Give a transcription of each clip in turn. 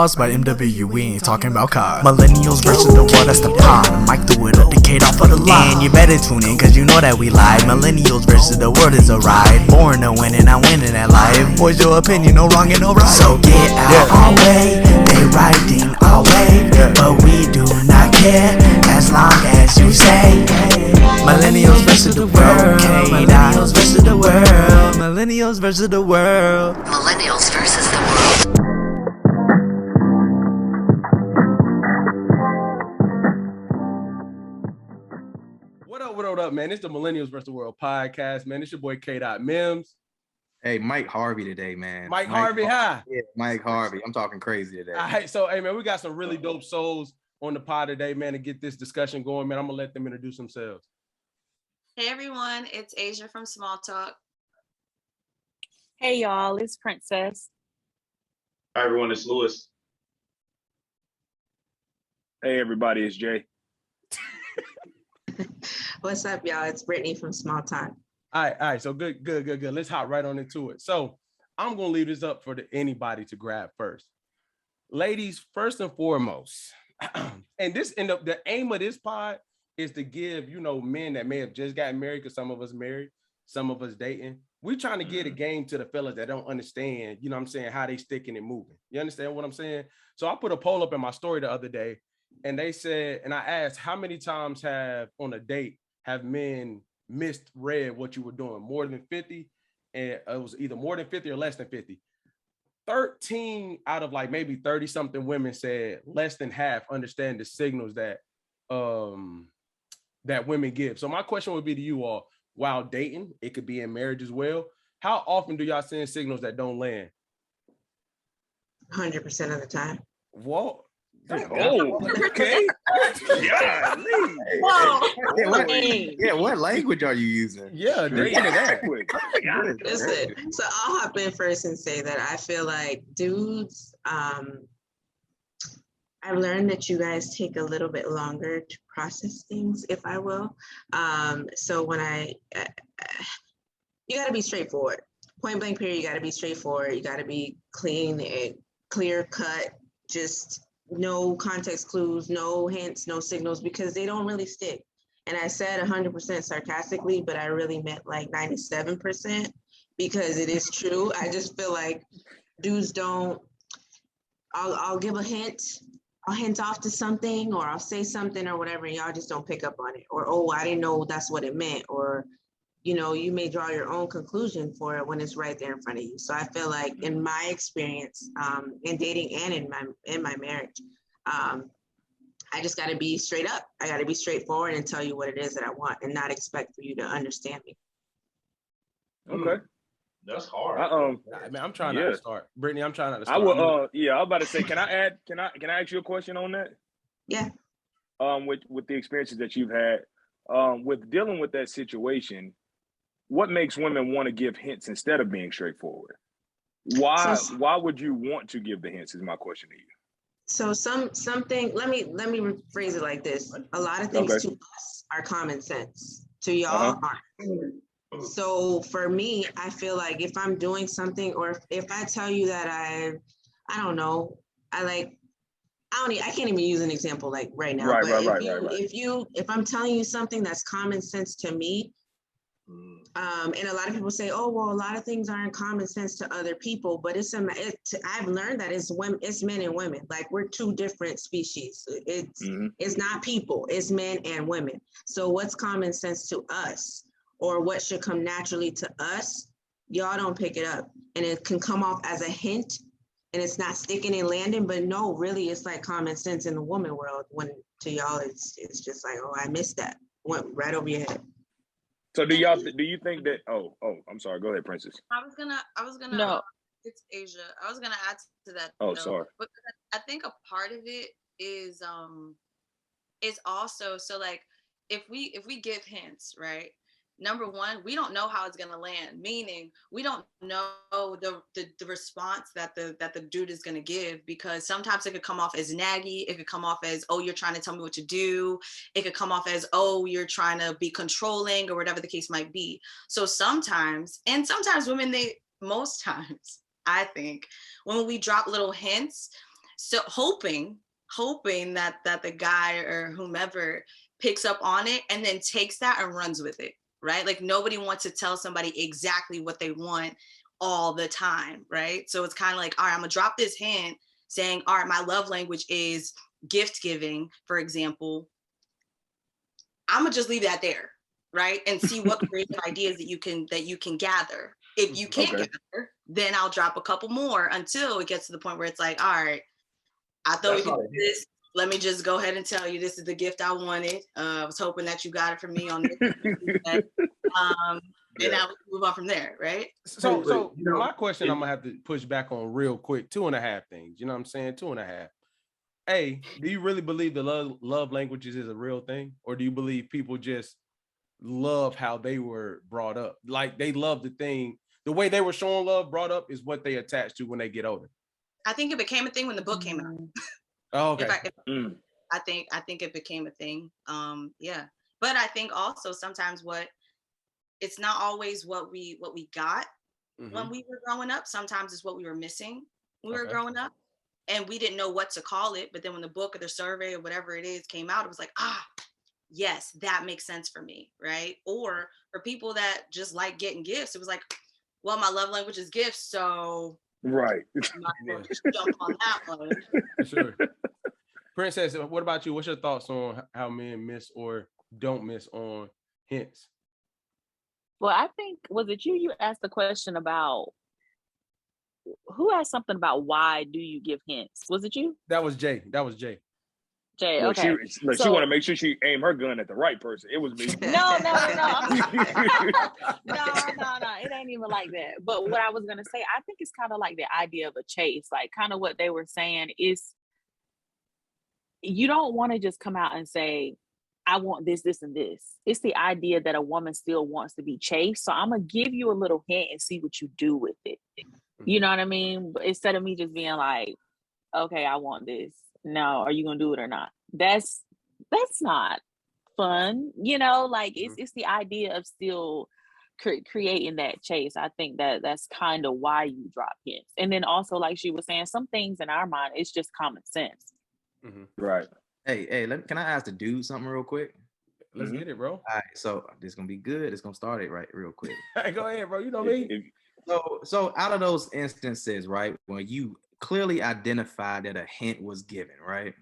Pause by MW, we ain't talking about cars. Millennials versus the world, that's the pod. Mike threw it up, decade off of the line. And you better tune in, cause you know that we lie. Millennials versus the world is a ride. Born to win and I'm winning at life. Voice your opinion, no wrong and no right. So get out our way, they writing our way. But we do not care, as long as you say Millennials versus the world, Millennials versus the world, Millennials versus the world, Millennials versus the world. What up, man? It's the Millennials versus the World podcast, man. It's your boy K. Mims. Hey, Mike Harvey today, man. Mike Harvey, hi. Yeah, Mike Harvey. I'm talking crazy today. All right, so, hey, man, we got some really dope souls on the pod today, man, to get this discussion going, man. I'm going to let them introduce themselves. Hey, everyone. It's Aisya from Small Talk. Hey, y'all. It's Princess. Hi, everyone. It's Lewis. Hey, everybody. It's Jay. What's up, y'all? It's Bryttany from Small Talk. All right. So good. Let's hop right on into it. So I'm going to leave this up for anybody to grab first. Ladies, first and foremost, and the aim of this pod is to give, men that may have just gotten married, because some of us married, some of us dating. We're trying to get a game to the fellas that don't understand, how they sticking and moving. You understand what I'm saying? So I put a poll up in my story the other day, and they said, and I asked, how many times on a date have men misread what you were doing? More than 50? And it was either more than 50 or less than 50. 13 out of like maybe 30 something women said less than half understand the signals that that women give. So my question would be to you all, while dating, it could be in marriage as well, how often do y'all send signals that don't land? 100% of the time. Whoa. Oh, okay. Yeah. What language are you using? Yeah, exactly. Listen, so I'll hop in first and say that I feel like dudes, I've learned that you guys take a little bit longer to process things, if I will. So when you got to be straightforward. Point blank period, you got to be straightforward. You got to be clean and clear cut, just no context clues, no hints, no signals, because they don't really stick. And I said 100% sarcastically, but I really meant like 97%, because it is true. I just feel like dudes don't, I'll give a hint, I'll hint off to something, or I'll say something or whatever, and y'all just don't pick up on it. Or, oh, I didn't know that's what it meant. Or, you may draw your own conclusion for it when it's right there in front of you. So I feel like in my experience, in dating and in my marriage, I just got to be straight up. I got to be straightforward and tell you what it is that I want, and not expect for you to understand me. Okay. That's hard. I'm trying not to start. Brittany, I'm trying not to start. I was about to say, can I ask you a question on that? Yeah. With the experiences that you've had, with dealing with that situation, what makes women want to give hints instead of being straightforward? Why would you want to give the hints is my question to you. So something, let me rephrase it like this. A lot of things to us are common sense. To y'all aren't. So for me, I feel like if I'm doing something, or if I tell you that I don't know, I can't even use an example like right now. Right. If I'm telling you something that's common sense to me, and a lot of people say, oh, well, a lot of things aren't common sense to other people, but I've learned that it's men and women. Like, we're two different species. It's not people, it's men and women. So what's common sense to us, or what should come naturally to us, y'all don't pick it up, and it can come off as a hint, and it's not sticking and landing. But no, really, it's like common sense in the woman world. When to y'all, it's just like, oh, I missed that, went right over your head. So do you think that? Oh, I'm sorry. Go ahead, Princess. I was gonna. No, it's Aisya. I was gonna add to that. Oh, sorry. But I think a part of it is also, so like if we give hints, right? Number one, we don't know how it's gonna land. Meaning, we don't know the response that the dude is gonna give, because sometimes it could come off as naggy. It could come off as, oh, you're trying to tell me what to do. It could come off as, oh, you're trying to be controlling, or whatever the case might be. So sometimes women, most times, I think, when we drop little hints, So hoping that the guy or whomever picks up on it and then takes that and runs with it, right? Like nobody wants to tell somebody exactly what they want all the time, right? So it's kind of like, all right, I'm gonna drop this hint saying, all right, my love language is gift giving, for example. I'm gonna just leave that there, right? And see what creative ideas that you can gather. If you can't gather, then I'll drop a couple more until it gets to the point where it's like, all right, I thought we could do this. Let me just go ahead and tell you this is the gift I wanted. I was hoping that you got it from me on this. And now we can move on from there, right? So my question I'm gonna have to push back on real quick. 2.5 things. You know what I'm saying? 2.5. A, do you really believe the love languages is a real thing? Or do you believe people just love how they were brought up? Like they love the way they were showing love brought up is what they attach to when they get older. I think it became a thing when the book came out. Oh, okay. I think it became a thing. Yeah. But I think also sometimes it's not always what we got when we were growing up. Sometimes it's what we were missing when we were growing up. And we didn't know what to call it. But then when the book or the survey or whatever it is came out, it was like, yes, that makes sense for me, right? Or for people that just like getting gifts, it was like, well, my love language is gifts, so right. Just jump on that one. Sure. Princess, what about you? What's your thoughts on how men miss or don't miss on hints? Well, I think, was it you asked the question about, who asked something about why do you give hints? Was it you? That was Jay. Jay, well, okay. She want to make sure she aim her gun at the right person. It was me. No. No. It ain't even like that. But what I was going to say, I think it's kind of like the idea of a chase. Like kind of what they were saying is you don't want to just come out and say, I want this, this, and this. It's the idea that a woman still wants to be chased. So I'm going to give you a little hint and see what you do with it. You know what I mean? But instead of me just being like, okay, I want this. No, are you gonna do it or not? That's not fun, like it's the idea of still creating that chase. I think that's kind of why you drop hints. And then also, like she was saying, some things in our mind, it's just common sense. Right. Hey, can I ask the dude something real quick? Let's get it, bro. All right, so this is gonna be good. It's gonna start it right real quick. Hey, go ahead, bro. You know me. So out of those instances, right, when you clearly identified that a hint was given, right?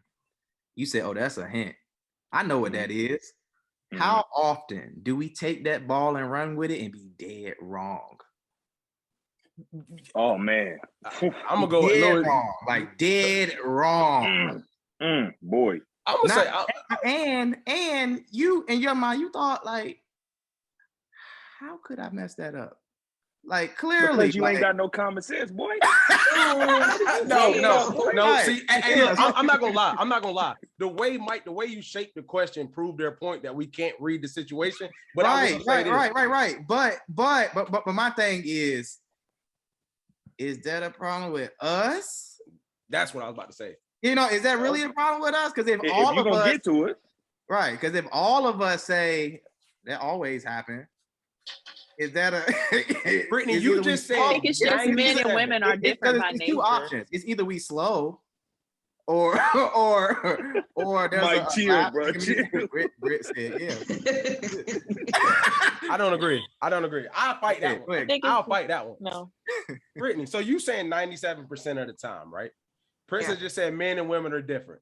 You said, oh, that's a hint. I know what that is. How often do we take that ball and run with it and be dead wrong? Oh, man. I'm going to go with dead wrong. Like dead wrong. Boy. I'm going to say, and you, in your mind, you thought like, how could I mess that up? Like clearly, because you ain't got no common sense, boy. No. See, look, I'm not gonna lie. The way you shape the question proved their point that we can't read the situation. But right. But my thing is that a problem with us? That's what I was about to say. Is that really a problem with us? Because if all of us get to it, right? Because if all of us say that always happens. Is that a Brittany? You just said I think it's just men and women are different by nature. Two options. It's either we slow, or there's Mike, chill, bro. Britt said, yeah. I don't agree. I'll fight that one. I'll fight that one. No, Brittany. So you saying 97% of the time, right? Princess just said men and women are different.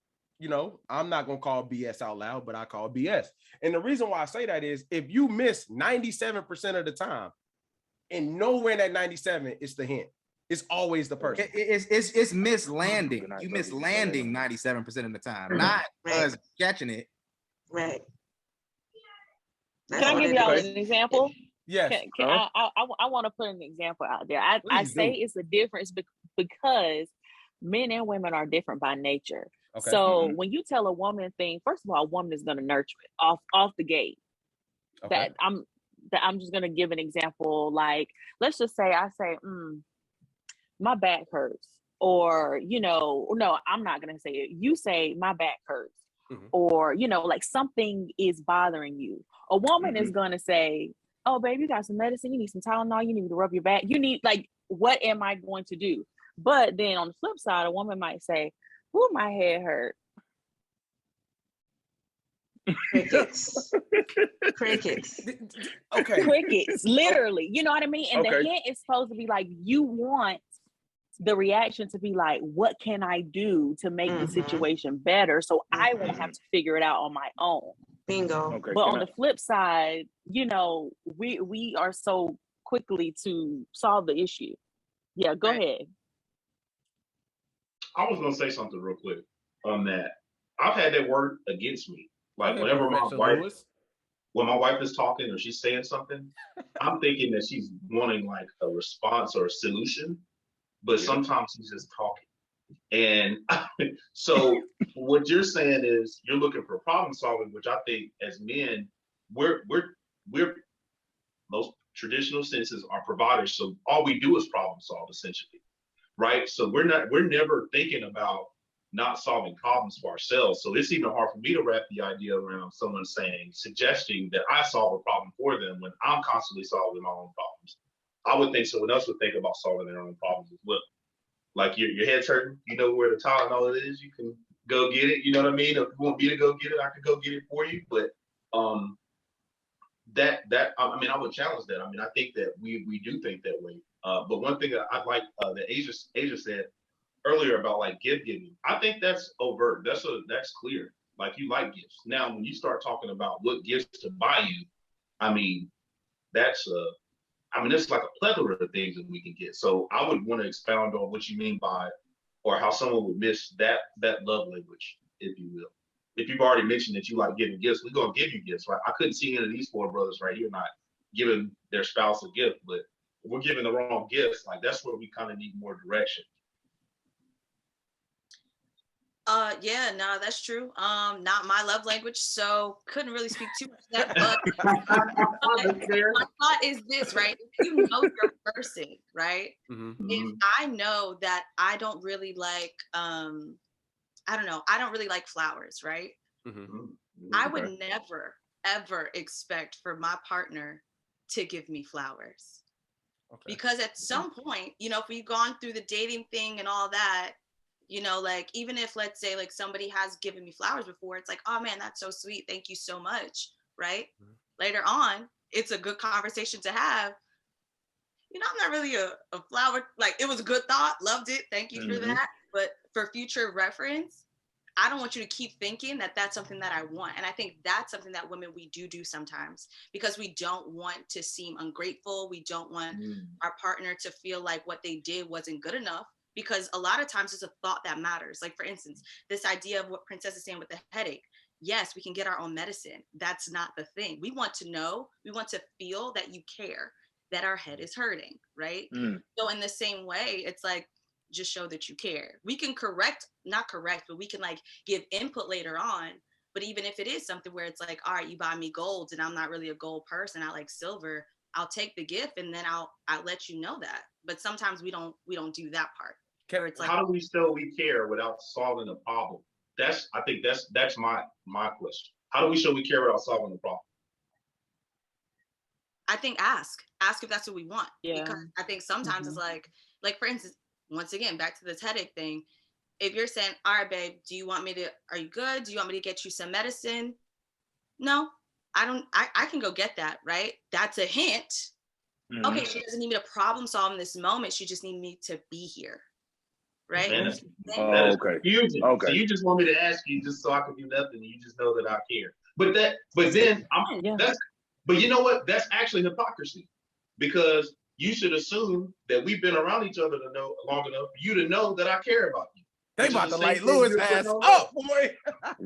I'm not going to call BS out loud, but I call BS. And the reason why I say that is if you miss 97% of the time and nowhere in that 97, it's the hint. It's always the person. It's mislanding. You mislanding 97% of the time, not us catching it. Right. Can I give y'all an example? Yes. I want to put an example out there. I say it's a difference because men and women are different by nature. Okay. So when you tell a woman thing, first of all, a woman is going to nurture it off the gate. Okay. I'm just going to give an example. Like, let's just say I say, my back hurts, or no, I'm not going to say it. You say my back hurts, or like something is bothering you. A woman is going to say, oh, babe, you got some medicine. You need some Tylenol. You need to rub your back. You need what am I going to do? But then on the flip side, a woman might say, Ooh, my head hurt. Crickets. Crickets. Okay. Crickets, literally. You know what I mean? And Okay. the hint is supposed to be like, you want the reaction to be like, what can I do to make the situation better so I won't have to figure it out on my own? Bingo. Okay. But on the flip side, you know, we are so quickly to solve the issue. Yeah, go ahead. I was gonna say something real quick on that. I've had that word against me. Like Okay, whenever Professor my Lewis. when my wife is talking or she's saying something, I'm thinking that she's wanting like a response or a solution, but sometimes she's just talking. And so what you're saying is you're looking for problem solving, which I think as men, we're most traditional senses are providers. So all we do is problem solve essentially, right? So we're never thinking about not solving problems for ourselves. So it's even hard for me to wrap the idea around someone suggesting that I solve a problem for them when I'm constantly solving my own problems. I would think someone else would think about solving their own problems as well. Like your head's hurting, you know where the Tylenol is, you can go get it. You know what I mean? If you want me to go get it, I can go get it for you. But I mean, I would challenge that. I mean, I think that we do think that way. But one thing that I like that Aisya said earlier about like gift giving, I think that's overt. That's clear. Like you like gifts. Now, when you start talking about what gifts to buy you, I mean, that's there's like a plethora of things that we can get. So I would want to expound on what you mean by, or how someone would miss that love language, if you will. If you've already mentioned that you like giving gifts, we're gonna give you gifts, right? I couldn't see any of these four brothers right here not giving their spouse a gift, but if we're giving the wrong gifts, like that's where we kind of need more direction. Yeah, no, that's true. Not my love language, so couldn't really speak too much to that. But my thought is this, right? If you know your person, right? If I know that I don't really like, I don't really like flowers, right? I would never, ever expect for my partner to give me flowers. Because at some point, you know, if we've gone through the dating thing and all that, you know, like even if let's say like somebody has given me flowers before, it's like, oh man, that's so sweet. Thank you so much. Right. Later on, it's a good conversation to have. You know, I'm not really a flower. Like it was a good thought. Loved it. Thank you for that. But for future reference, I don't want you to keep thinking that that's something that I want. And I think that's something that women, we do sometimes because we don't want to seem ungrateful. We don't want our partner to feel like what they did wasn't good enough. Because a lot of times it's a thought that matters. Like, for instance, this idea of what Princess is saying with the headache. Yes, we can get our own medicine. That's not the thing. We want to know, we want to feel that you care, that our head is hurting, right? So in the same way, it's like, just show that you care. We can not correct, but we can like give input later on. But even if it is something where it's like, all right, you buy me gold and I'm not really a gold person, I like silver, I'll take the gift and then I'll let you know that. But sometimes we don't do that part. It's like, how do we show we care without solving a problem? I think that's my question. How do we show we care without solving the problem? I think ask if that's what we want. Yeah. Because I think sometimes it's like for instance, once again, back to this headache thing. If you're saying, all right, babe, are you good? Do you want me to get you some medicine? No, I don't. I can go get that, right? That's a hint. Okay, she doesn't need me to problem solve in this moment. She just needs me to be here. Right? That is confusing. Okay. So you just want me to ask you just so I can do nothing and you just know that I care. But you know what? That's actually hypocrisy. Because you should assume that we've been around each other to know long enough for you to know that I care about you. They about to light Lewis ass up, boy.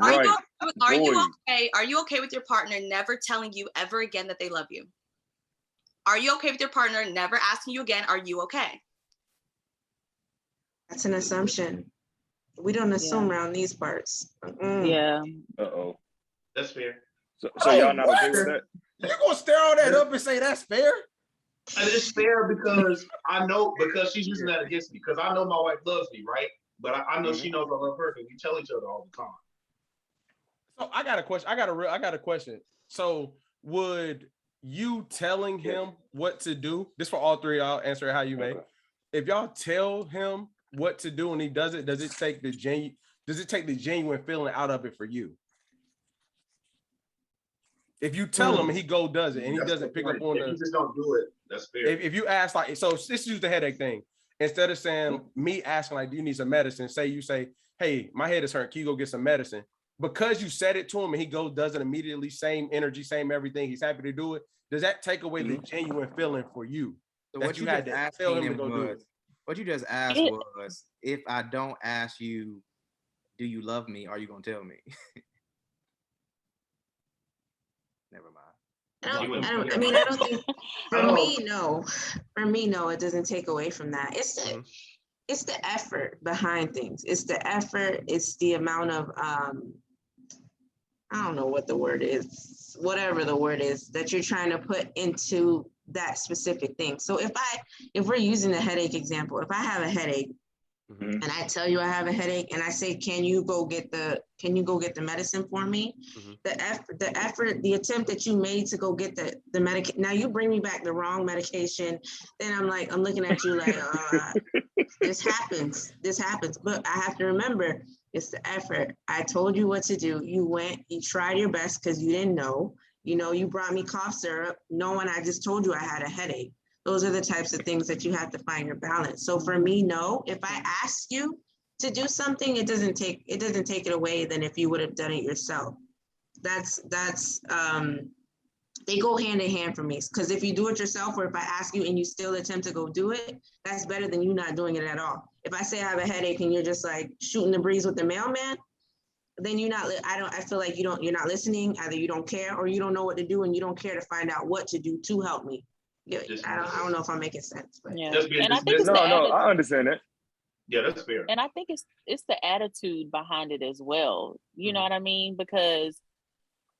Are you okay? Are you okay with your partner never telling you ever again that they love you? Are you okay with your partner never asking you again, are you okay? That's an assumption. We don't assume around these parts. Yeah. That's fair. So y'all not okay with that? You're gonna stare all that up and say that's fair? And it's fair because I know, because she's using that against me. Because I know my wife loves me, right? But I know she knows I love her because we tell each other all the time. So I got a question. I got a question. So would you telling him what to do? This for all three. I'll answer it how you may. If y'all tell him what to do and he does it take the does it take the genuine feeling out of it for you? If you tell him and he does it and he doesn't pick up on if you just don't do it, that's fair. If you ask like, so let's use the headache thing. Instead of saying me asking like, do you need some medicine? You say, hey, my head is hurting. Can you go get some medicine? Because you said it to him and he does it immediately, same energy, same everything. He's happy to do it. Does that take away the genuine feeling for you? So that what you had to tell him to go do it? What you just asked was, if I don't ask you, do you love me? Are you gonna tell me? Never mind. I don't think for me, no. For me, no, it doesn't take away from that. It's the effort behind things. It's the effort, it's the amount of I don't know what the word is, whatever the word is that you're trying to put into that specific thing. So if we're using the headache example, if I have a headache and I tell you I have a headache and I say, can you go get the medicine for me? The effort, the attempt that you made to go get the medication. Now you bring me back the wrong medication. Then I'm looking at you like, this happens. But I have to remember, it's the effort. I told you what to do. You went, you tried your best because you didn't know. You brought me cough syrup, knowing I just told you I had a headache. Those are the types of things that you have to find your balance. So for me, no, if I ask you to do something, it doesn't take it away than if you would have done it yourself. That's they go hand in hand for me. Because if you do it yourself, or if I ask you and you still attempt to go do it, that's better than you not doing it at all. If I say I have a headache and you're just like shooting the breeze with the mailman, then I feel like you're not listening. Either you don't care or you don't know what to do and you don't care to find out what to do to help me. Yeah, I don't know if I'm making sense, but yeah. And I think I understand that. Yeah, that's fair. And I think it's the attitude behind it as well. You know what I mean? Because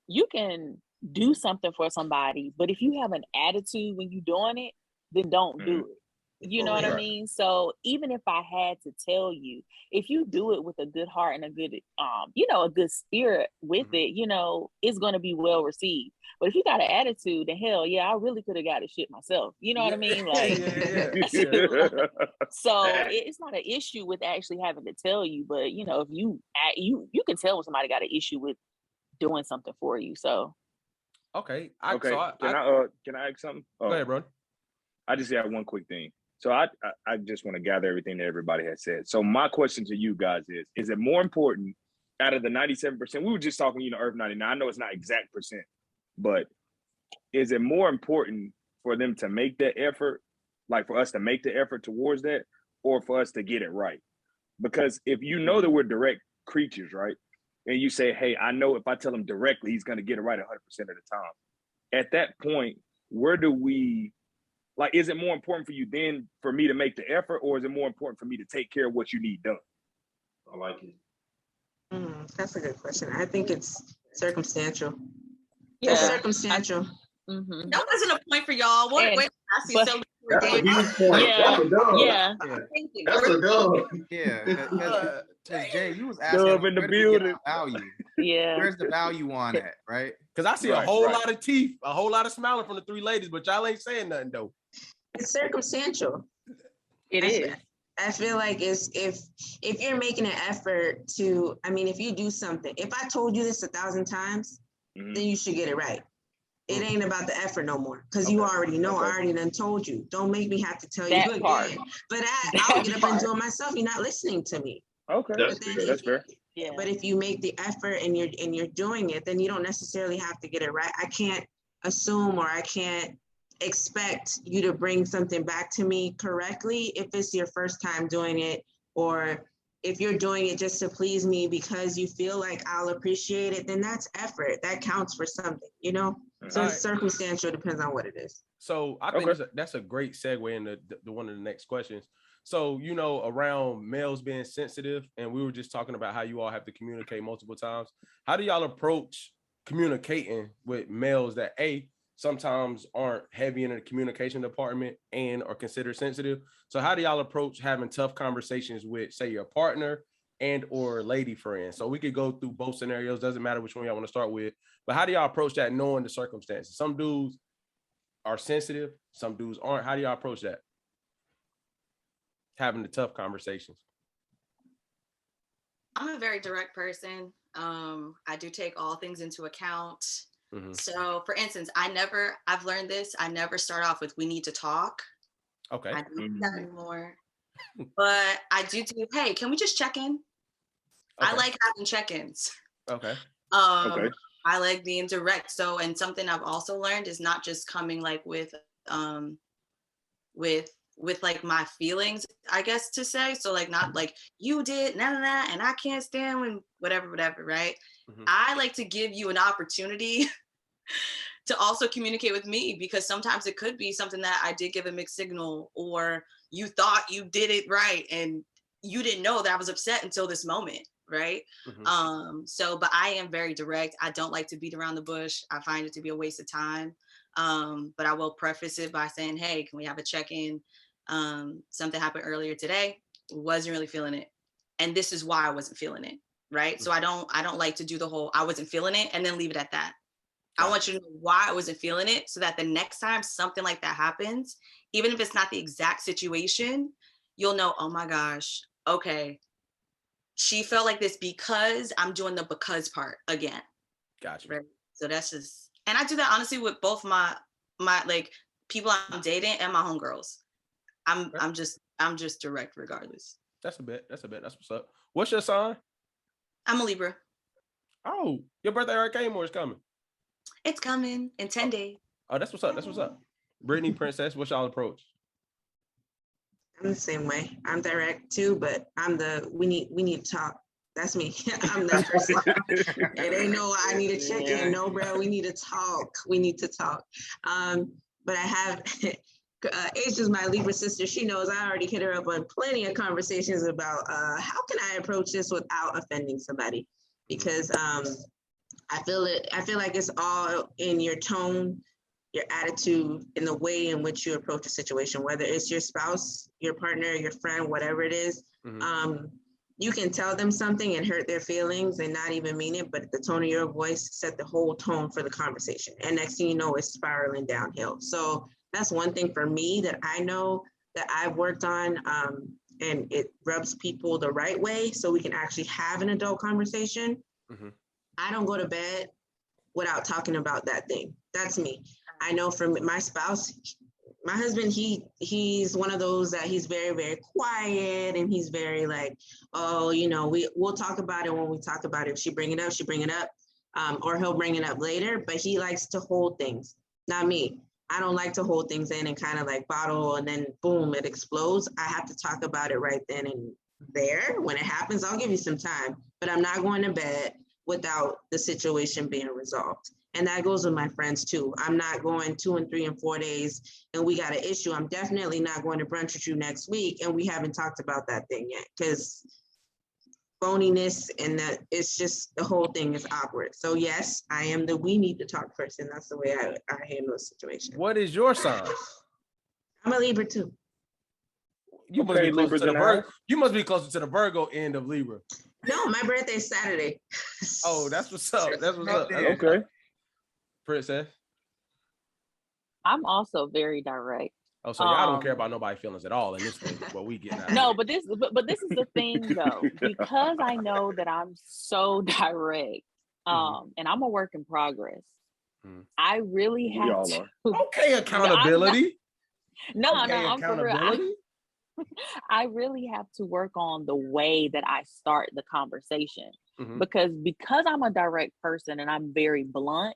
you can do something for somebody, but if you have an attitude when you're doing it, then don't do it. You know what I mean? So even if I had to tell you, if you do it with a good heart and a good, a good spirit with it, it's going to be well received. But if you got an attitude, then hell yeah, I really could have got the shit myself. You know what I mean? Like, so it's not an issue with actually having to tell you, but if you can tell when somebody got an issue with doing something for you. So okay. Can I ask something? Go ahead, bro. I just have one quick thing. So I just want to gather everything that everybody has said. So my question to you guys is it more important out of the 97%? We were just talking, Earth 99. I know it's not exact percent, but is it more important for them to make that effort, like for us to make the effort towards that, or for us to get it right? Because if you know that we're direct creatures, right? And you say, hey, I know if I tell him directly, he's going to get it right 100% of the time. At that point, where do we, is it more important for you then for me to make the effort, or is it more important for me to take care of what you need done? I like it. That's a good question. I think it's circumstantial. Yeah, it's circumstantial. That wasn't a point for y'all. Wait, that's a huge point. Yeah, That's a dub. yeah. Thank you. That's a dub. Yeah, because Jay, you was asking Dub in the building. Value. Yeah. Where's the value on that, right? Because I see a whole lot of teeth, a whole lot of smiling from the three ladies, but y'all ain't saying nothing though. It's circumstantial. It is. I feel like if you're making an effort to, if you do something, if I told you this 1,000 times, then you should get it right. It ain't about the effort no more, because you already know. I already done told you. Don't make me have to tell you again. But I'll get up and do it myself. You're not listening to me. Okay, that's fair. Yeah. But if you make the effort and you're doing it, then you don't necessarily have to get it right. I can't assume, or I can't expect you to bring something back to me correctly if it's your first time doing it, or if you're doing it just to please me because you feel like I'll appreciate it, then that's effort. That counts for something, So it's circumstantial, depends on what it is. So I think that's a great segue into the one of the next questions. So, around males being sensitive, and we were just talking about how you all have to communicate multiple times. How do y'all approach communicating with males that sometimes aren't heavy in the communication department and are considered sensitive? So how do y'all approach having tough conversations with, say, your partner and or lady friend? So we could go through both scenarios. Doesn't matter which one y'all want to start with, but how do y'all approach that knowing the circumstances? Some dudes are sensitive, some dudes aren't. How do y'all approach that? Having the tough conversations. I'm a very direct person. I do take all things into account. So for instance, I've learned this. I never start off with, we need to talk. Okay. I don't do that anymore. But I do, hey, can we just check in? Okay. I like having check-ins. Okay. Okay. I like being direct. So, and something I've also learned is not just coming like with like my feelings, I guess to say. So like not like you did none of that and I can't stand when whatever, right? I like to give you an opportunity to also communicate with me, because sometimes it could be something that I did give a mixed signal, or you thought you did it right and you didn't know that I was upset until this moment, right? So, but I am very direct. I don't like to beat around the bush. I find it to be a waste of time. But I will preface it by saying, hey, can we have a check-in? Something happened earlier today, wasn't really feeling it, and this is why I wasn't feeling it, right? So I don't like to do the whole I wasn't feeling it and then leave it at that. I want you to know why I wasn't feeling it, so that the next time something like that happens, even if it's not the exact situation, you'll know, oh my gosh, okay, she felt like this because I'm doing the because part again. Gotcha. Right? So that's just, and I do that honestly with both my like people I'm dating and my homegirls. I'm just direct regardless. That's a bit. That's what's up. What's your sign? I'm a Libra. Oh, your birthday already came or it's coming? It's coming in 10 days. Oh, that's what's up. Bryttany, Princess, what's y'all approach? I'm the same way. I'm direct too, but I'm the we need to talk. That's me. I'm that person. It ain't no I need to check in. No, bro, we need to talk. But I have Aisya's my Libra sister. She knows I already hit her up on plenty of conversations about how can I approach this without offending somebody, because I feel like it's all in your tone, your attitude, in the way in which you approach a situation, whether it's your spouse, your partner, your friend, whatever it is. You can tell them something and hurt their feelings and not even mean it, but the tone of your voice set the whole tone for the conversation. And next thing you know, it's spiraling downhill. So that's one thing for me that I know that I've worked on, and it rubs people the right way so we can actually have an adult conversation. I don't go to bed without talking about that thing. That's me. I know from my spouse, my husband, he's one of those that he's very, very quiet, and he's very like, oh, you know, we'll talk about it when we talk about it. If she bring it up, or he'll bring it up later, but he likes to hold things. Not me. I don't like to hold things in and kind of like bottle and then boom, it explodes. I have to talk about it right then and there. When it happens, I'll give you some time, but I'm not going to bed without the situation being resolved. And that goes with my friends too. I'm not going 2 and 3 and 4 days and we got an issue. I'm definitely not going to brunch with you next week and we haven't talked about that thing yet, because phoniness and that it's just the whole thing is awkward. So yes, I am the we need to talk person. That's the way I handle the situation. What is your sign? I'm a Libra too. You must be closer to the Virgo. You must be closer to the Virgo end of Libra. No, my birthday's Saturday. Oh, that's what's up. That's what's up. Okay. Princess. I'm also very direct. Oh, so y'all don't care about nobody's feelings at all in this thing. What we get now. No, but this is the thing though, because I know that I'm so direct, and I'm a work in progress. I really have to. Okay, accountability. I'm for real. I really have to work on the way that I start the conversation, because I'm a direct person and I'm very blunt.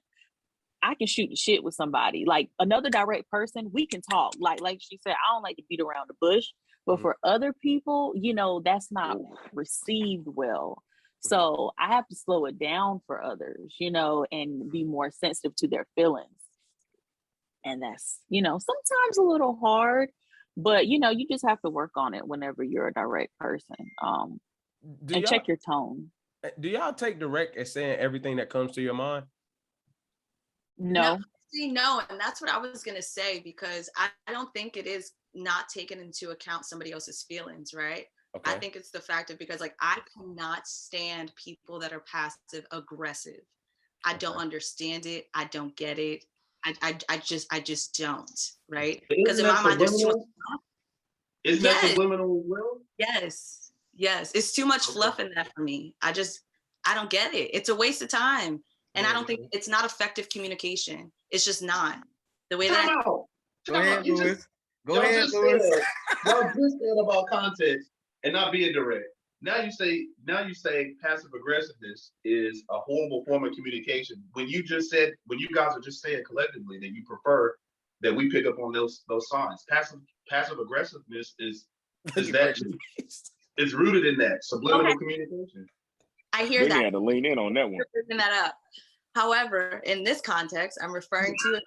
I can shoot the shit with somebody. Like another direct person, we can talk. Like she said, I don't like to beat around the bush, but for other people, you know, that's not received well. So I have to slow it down for others, you know, and be more sensitive to their feelings. And that's, you know, sometimes a little hard, but you know, you just have to work on it whenever you're a direct person. And check your tone. Do y'all take direct as saying everything that comes to your mind? No. No, and that's what I was gonna say, because I don't think it is not taking into account somebody else's feelings, right? Okay. I think it's the fact of, because like I cannot stand people that are passive aggressive. I don't understand it. I don't get it. I just don't, right? Because in my mind, there's too much. Is that subliminal will? Yes. Yes, it's too much fluff in that for me. I don't get it. It's a waste of time. And I don't think it's not effective communication. It's just not the way that Go ahead, Louis. Go ahead, Louis. Y'all just said about context and not being direct. Now you say passive aggressiveness is a horrible form of communication. When you guys are just saying collectively that you prefer that we pick up on those signs. Passive aggressiveness is rooted in that subliminal communication. I hear that. We had to lean in on that one. Picking that up. However, in this context, I'm referring to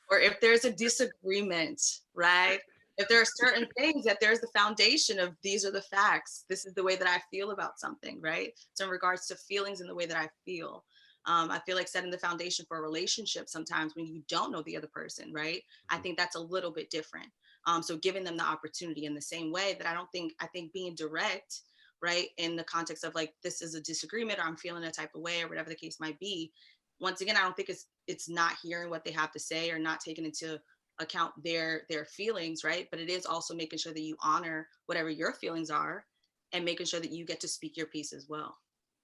or if there's a disagreement, right? If there are certain things that there's the foundation of these are the facts. This is the way that I feel about something, right? So in regards to feelings and the way that I feel. I feel like setting the foundation for a relationship sometimes when you don't know the other person, right? I think that's a little bit different. So giving them the opportunity in the same way that I think being direct, right, in the context of like, this is a disagreement or I'm feeling a type of way or whatever the case might be. Once again, I don't think it's not hearing what they have to say or not taking into account their feelings, right? But it is also making sure that you honor whatever your feelings are and making sure that you get to speak your piece as well.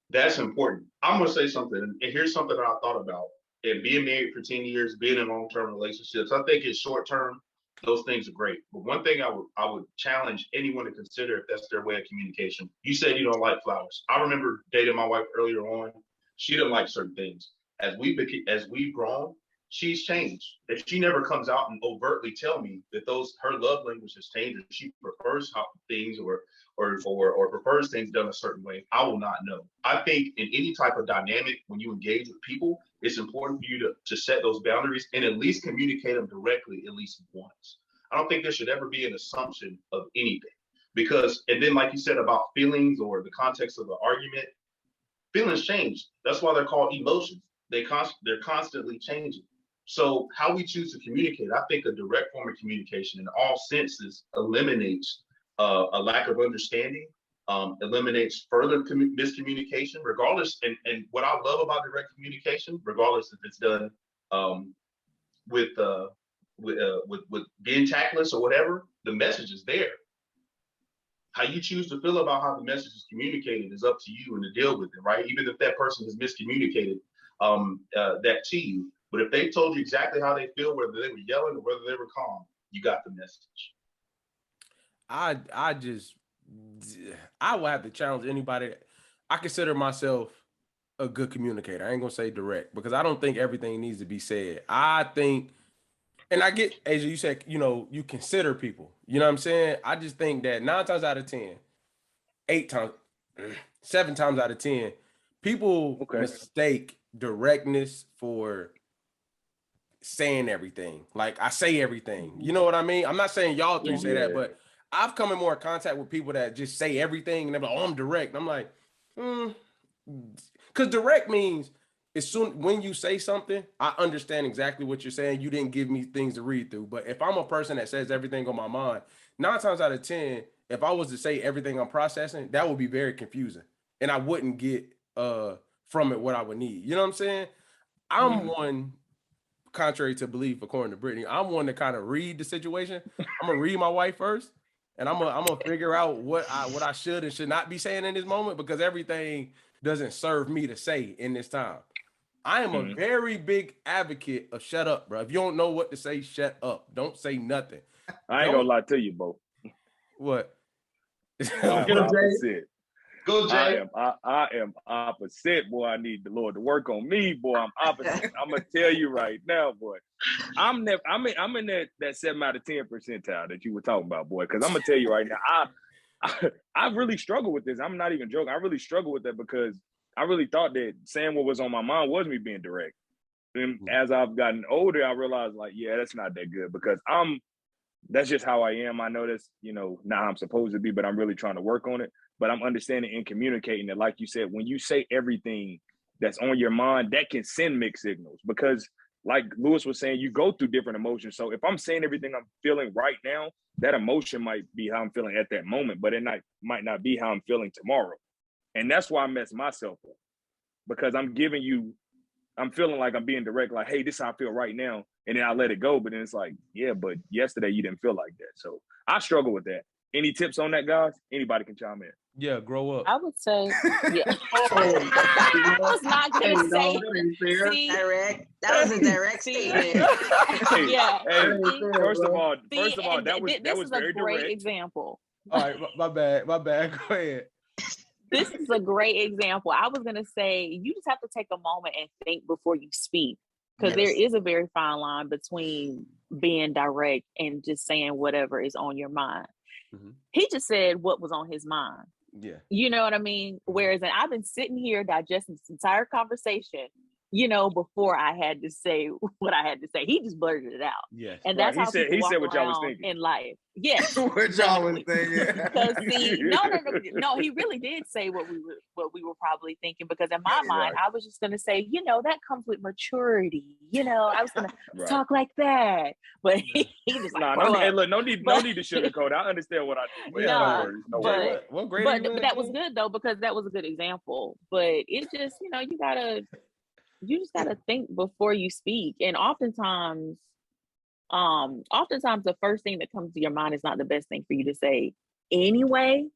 That's important. I'm gonna say something, and here's something that I thought about. And being married for 10 years, being in long-term relationships, I think in short term, those things are great. But one thing I would challenge anyone to consider if that's their way of communication. You said you don't like flowers. I remember dating my wife earlier on. She didn't like certain things. As we've grown, she's changed. If she never comes out and overtly tell me that her love language has changed, or she prefers things or prefers things done a certain way, I will not know. I think in any type of dynamic, when you engage with people, it's important for you to set those boundaries and at least communicate them directly at least once. I don't think there should ever be an assumption of anything and then like you said about feelings or the context of the argument, feelings change. That's why they're called emotions. They're constantly changing. So how we choose to communicate, I think a direct form of communication in all senses eliminates a lack of understanding, eliminates further miscommunication, regardless. And what I love about direct communication, regardless if it's done with being tactless or whatever, the message is there. How you choose to feel about how the message is communicated is up to you and to deal with it, right? Even if that person has miscommunicated that to you. But if they told you exactly how they feel, whether they were yelling or whether they were calm, you got the message. I will have to challenge anybody. I consider myself a good communicator. I ain't gonna say direct because I don't think everything needs to be said. I think, and I get, Aisya, you said, you consider people. You know what I'm saying? I just think that 9 times out of 10, 7 times out of 10, people mistake directness for saying everything. Like I say everything. You know what I mean? I'm not saying y'all three say that, but I've come in more contact with people that just say everything and they're like, oh, I'm direct. And I'm like, because direct means as soon when you say something, I understand exactly what you're saying. You didn't give me things to read through. But if I'm a person that says everything on my mind, 9 times out of 10, if I was to say everything I'm processing, that would be very confusing. And I wouldn't get from it what I would need. You know what I'm saying? I'm one, contrary to belief, according to Bryttany, I'm one to kind of read the situation. I'm gonna read my wife first, and I'm gonna figure out what I should and should not be saying in this moment because everything doesn't serve me to say in this time. I am a very big advocate of shut up, bro. If you don't know what to say, shut up. Don't say nothing. I ain't gonna lie to you, Bo. What? Go, Jay. I am opposite, boy. I need the Lord to work on me, boy. I'm opposite. I'm gonna tell you right now, boy. I'm in that 7 out of 10 percentile that you were talking about, boy. Because I'm gonna tell you right now, I really struggle with this. I'm not even joking. I really struggle with that because I really thought that saying what was on my mind was me being direct. And as I've gotten older, I realized like, yeah, that's not that good because that's just how I am. I know that's, not how I'm supposed to be, but I'm really trying to work on it. But I'm understanding and communicating that, like you said, when you say everything that's on your mind, that can send mixed signals because like Louis was saying, you go through different emotions. So if I'm saying everything I'm feeling right now, that emotion might be how I'm feeling at that moment, but it might not be how I'm feeling tomorrow. And that's why I mess myself up because I'm feeling like I'm being direct, like, hey, this is how I feel right now. And then I let it go. But then it's like, yeah, but yesterday you didn't feel like that. So I struggle with that. Any tips on that, guys? Anybody can chime in. Yeah, grow up. I would say, yeah. I was not gonna say. See, direct. That was a direct statement. Yeah. Hey, first of all, See, that was very a great direct. example. All right, my bad. Go ahead. This is a great example. I was gonna say you just have to take a moment and think before you speak, because there is a very fine line between being direct and just saying whatever is on your mind. Mm-hmm. He just said what was on his mind. Yeah. You know what I mean? Whereas, and I've been sitting here digesting this entire conversation, before I had to say what I had to say. He just blurted it out. Yes. And that's how he said what y'all was thinking in life. Yes. What y'all was thinking. Because see, no, he really did say what we were probably thinking, because in my mind, I was just gonna say, that comes with maturity. I was gonna talk like that. But he just no need to sugarcoat. I understand what I do. What grade? But that was good though, because that was a good example. But it just, you just gotta think before you speak. And oftentimes the first thing that comes to your mind is not the best thing for you to say anyway.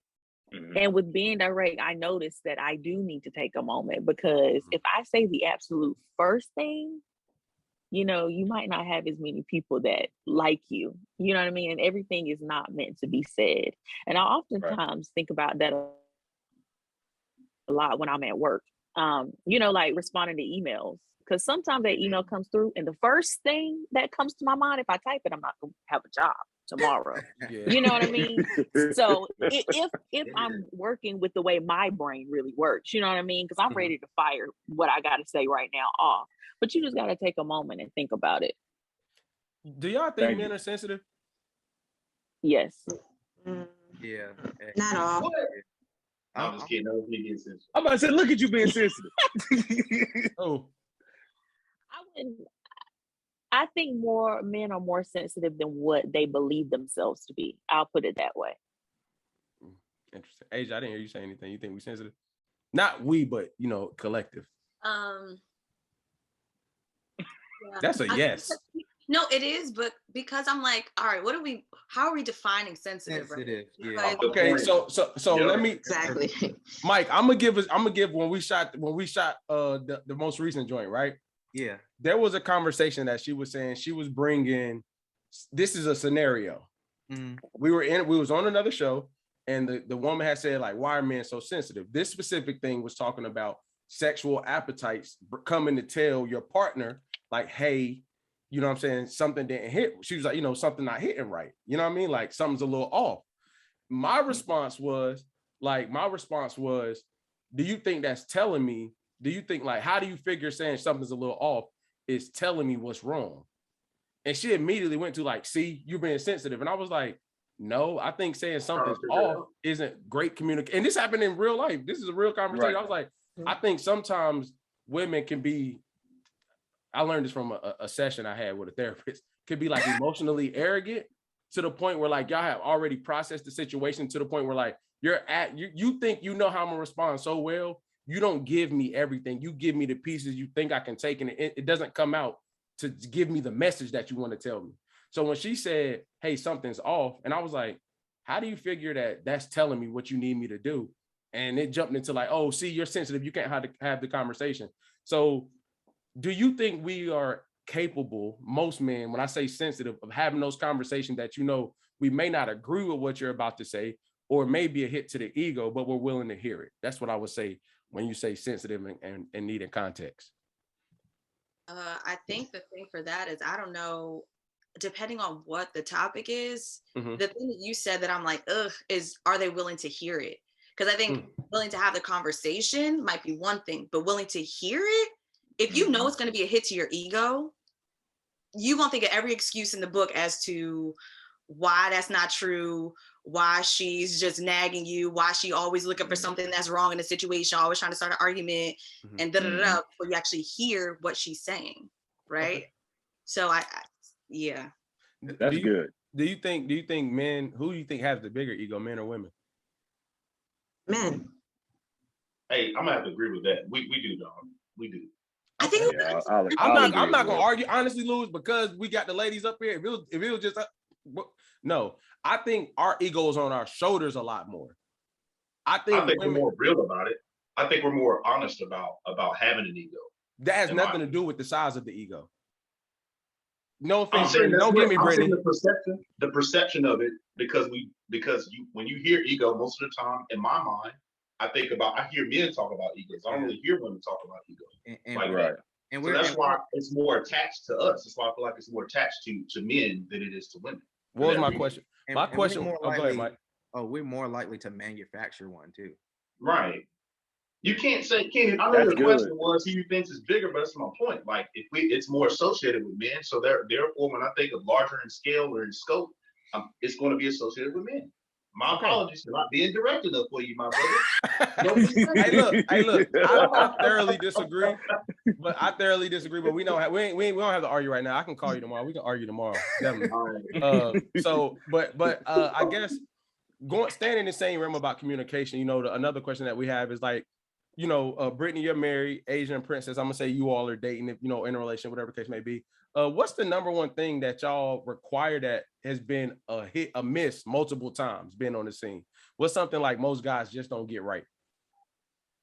Mm-hmm. And with being direct, I noticed that I do need to take a moment, because if I say the absolute first thing, you might not have as many people that like you. You know what I mean? And everything is not meant to be said. And I oftentimes think about that a lot when I'm at work. Like responding to emails, because sometimes that email comes through and the first thing that comes to my mind, if I type it, I'm not gonna have a job tomorrow. You know what I mean? So if I'm working with the way my brain really works, you know what I mean? Because I'm ready to fire what I gotta say right now off. But you just gotta take a moment and think about it. Do y'all think men are sensitive? Yes. Yeah. Not all. I'm just kidding. I don't think it's sensitive. I'm about to say, look at you being sensitive. I think more men are more sensitive than what they believe themselves to be. I'll put it that way. Interesting. Aisha, I didn't hear you say anything. You think we sensitive? Not we, but collective. That's a yes. No, it is, but because I'm like, all right, how are we defining sensitive? Sensitive, right? yeah. Okay, so let me exactly. Mike, I'm gonna give when we shot the most recent joint, right? Yeah. There was a conversation that she was saying she was bringing. This is a scenario. Mm-hmm. We was on another show, and the woman had said, like, why are men so sensitive? This specific thing was talking about sexual appetites coming to tell your partner, like, hey, you know what I'm saying? Something didn't hit. She was like, something not hitting right. You know what I mean? Like something's a little off. My response was, do you think that's telling me? Do you think, like, how do you figure saying something's a little off is telling me what's wrong? And she immediately went to like, see, you're being sensitive. And I was like, no, I think saying something's off isn't great communication. And this happened in real life. This is a real conversation. Right. I was like, I think sometimes women can be, I learned this from a session I had with a therapist, could be like emotionally arrogant to the point where like y'all have already processed the situation to the point where like you think you know how I'm gonna respond so well, you don't give me everything. You give me the pieces you think I can take, and it doesn't come out to give me the message that you want to tell me. So when she said, hey, something's off, and I was like, how do you figure that that's telling me what you need me to do? And it jumped into like, oh, see, you're sensitive. You can't have the conversation. So do you think we are capable, most men, when I say sensitive, of having those conversations that, we may not agree with what you're about to say, or maybe a hit to the ego, but we're willing to hear it? That's what I would say when you say sensitive and needing context. I think the thing for that is, I don't know, depending on what the topic is, the thing that you said that I'm like, is, are they willing to hear it? Because I think willing to have the conversation might be one thing, but willing to hear it, if you know it's going to be a hit to your ego, you're going to think of every excuse in the book as to why that's not true, why she's just nagging you, why she always looking for something that's wrong in the situation, always trying to start an argument, and before you actually hear what she's saying, right? Okay. So yeah. That's good. Do you think men, who do you think has the bigger ego, men or women? Men. Hey, I'm gonna have to agree with that. We do, dog. We do. I think I'm not gonna argue, honestly, Louis, because we got the ladies up here. If it was just No, I think our ego is on our shoulders a lot more. I think we're more real about it. I think we're more honest about having an ego. That has nothing to do with the size of the ego. No offense, don't get me, Bryttany. The perception of it, because when you hear ego, most of the time in my mind, I hear men talk about egos. I don't really hear women talk about egos. Right. And so that's why it's more attached to us. That's why I feel like it's more attached to men than it is to women. What was my question? My question. Go ahead, Mike. Oh, we're more likely to manufacture one too. Right. You can't say, I know the question was who thinks is bigger, but that's my point. Like it's more associated with men. So therefore, when I think of larger in scale or in scope, it's going to be associated with men. My apologies for not being direct enough for you, my brother. Hey, look. I thoroughly disagree, but we don't have to argue right now. I can call you tomorrow. We can argue tomorrow, definitely. But I guess staying in the same realm about communication. Another question that we have is like, Bryttany, you're married, Aisya Princess. I'm gonna say you all are dating, if in a relationship, whatever the case may be. What's the number one thing that y'all require that has been a miss multiple times being on the scene? What's something like most guys just don't get right?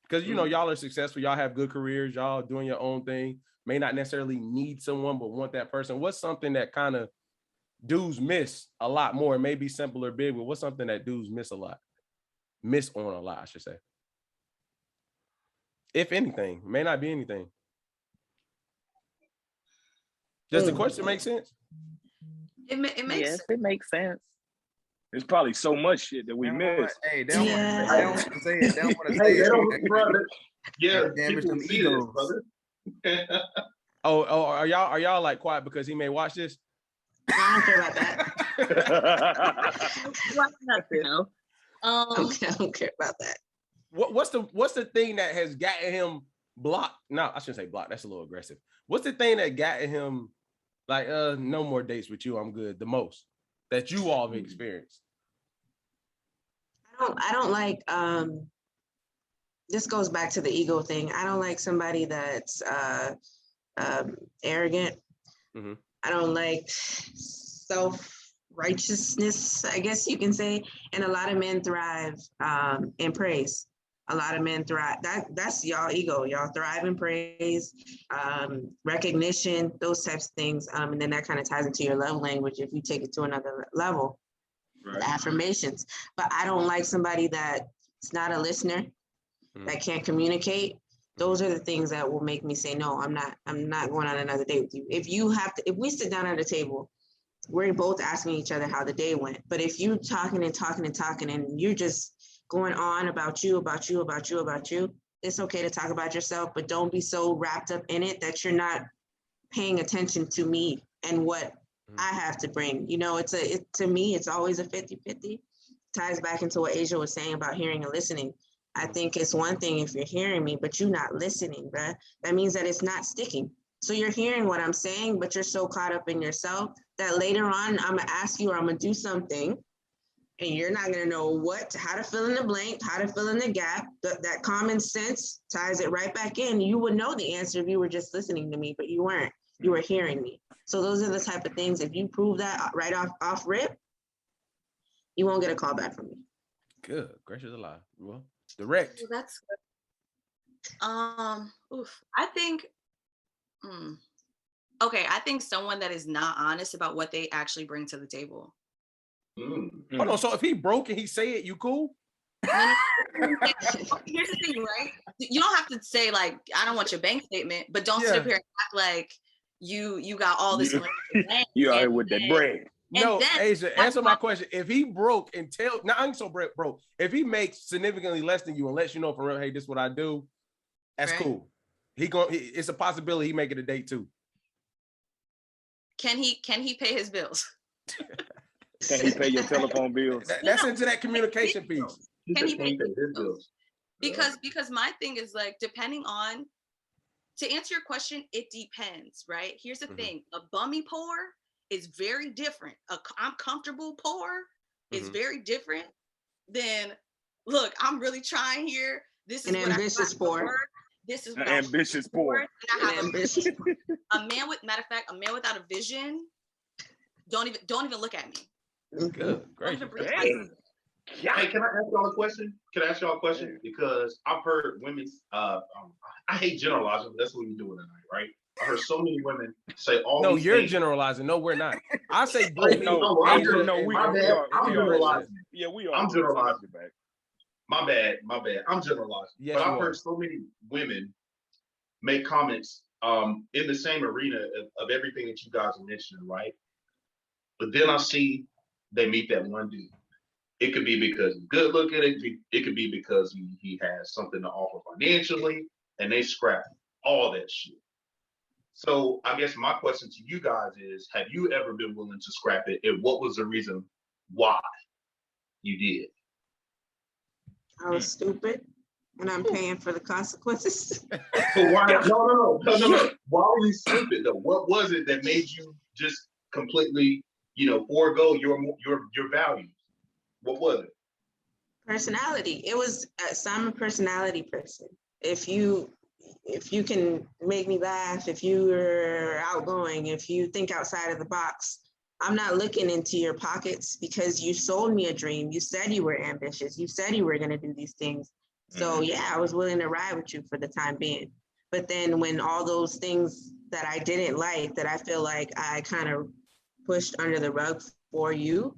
Because y'all are successful, y'all have good careers, y'all doing your own thing, may not necessarily need someone, but want that person. What's something that kind of dudes miss a lot more? It may be simple or big, but what's something that dudes miss on a lot, I should say? If anything, may not be anything. Does the question make sense? It makes sense. It makes sense. There's probably so much shit that we miss. Hey, they don't want to say it. They don't want to say it. Yeah, damage them egos. Are y'all like quiet because he may watch this? I don't care about that. I don't care about that. What's the thing that has gotten him blocked? No, I shouldn't say blocked. That's a little aggressive. What's the thing that gotten him like, no more dates with you? I'm good. The most that you all have experienced. I don't like. This goes back to the ego thing. I don't like somebody that's arrogant. Mm-hmm. I don't like self-righteousness, I guess you can say. And a lot of men thrive in praise. A lot of men thrive. That's y'all ego. Y'all thrive in praise, recognition, those types of things. And then that kind of ties into your love language if you take it to another level. Right. Affirmations. But I don't like somebody that's not a listener, that can't communicate. Those are the things that will make me say, no, I'm not going on another date with you. If we sit down at a table, we're both asking each other how the day went. But if you talking and you're just going on about you, it's okay to talk about yourself, but don't be so wrapped up in it that you're not paying attention to me and what I have to bring. To me, it's always a 50-50. Ties back into what Aisya was saying about hearing and listening. I think it's one thing if you're hearing me, but you're not listening, bruh. That means that it's not sticking. So you're hearing what I'm saying, but you're so caught up in yourself that later on, I'm gonna ask you or I'm gonna do something and you're not gonna know how to fill in the blank, how to fill in the gap. That common sense ties it right back in. You would know the answer if you were just listening to me, but you weren't. You were hearing me. So those are the type of things, if you prove that right off rip, you won't get a call back from me. Good, gracious alive. Well, direct. Well, that's good. I think, okay, I think someone that is not honest about what they actually bring to the table. Hold on, so if he broke and he say it, you cool? Here's the thing, right? You don't have to say like, I don't want your bank statement, but don't sit up here and act like you got all this money. You are with that bread. No, Aisya, answer my question. If he broke and I'm so broke. If he makes significantly less than you and lets you know for real, hey, this is what I do, that's cool. It's a possibility he make it a date too. Can he pay his bills? Can he pay your telephone bills? That's into that communication piece. Can he pay his bills? Because my thing is like, depending on, to answer your question, it depends, right? Here's the thing. A bummy poor is very different. I'm comfortable poor is very different than, look, I'm really trying here. This is an ambitious poor. This is an ambitious poor. And I have a man without a vision Don't even look at me. Good, great. Hey, can I ask y'all a question? Because I've heard women, I hate generalizing, but that's what we're doing tonight, right? I heard so many women say all these you're things. generalizing. No, we're not. I say Bryttany. I'm generalizing. Yeah, we are. I'm generalizing. My bad. I'm generalizing. Yes, but I've heard so many women make comments in the same arena of everything that you guys are mentioning, right? But then I see they meet that one dude. It could be because he's good looking. It could be because he has something to offer financially, and they scrap all that shit. So I guess my question to you guys is, have you ever been willing to scrap it? And what was the reason why you did? I was stupid, and I'm paying for the consequences. So why? No. Why were you stupid though? What was it that made you just completely, forego your values? What was it? Personality. It was. So I'm a personality person. If you can make me laugh, if you're outgoing, if you think outside of the box, I'm not looking into your pockets because you sold me a dream. You said you were ambitious. You said you were going to do these things. So yeah, I was willing to ride with you for the time being. But then when all those things that I didn't like, that I feel like I kind of pushed under the rug for you,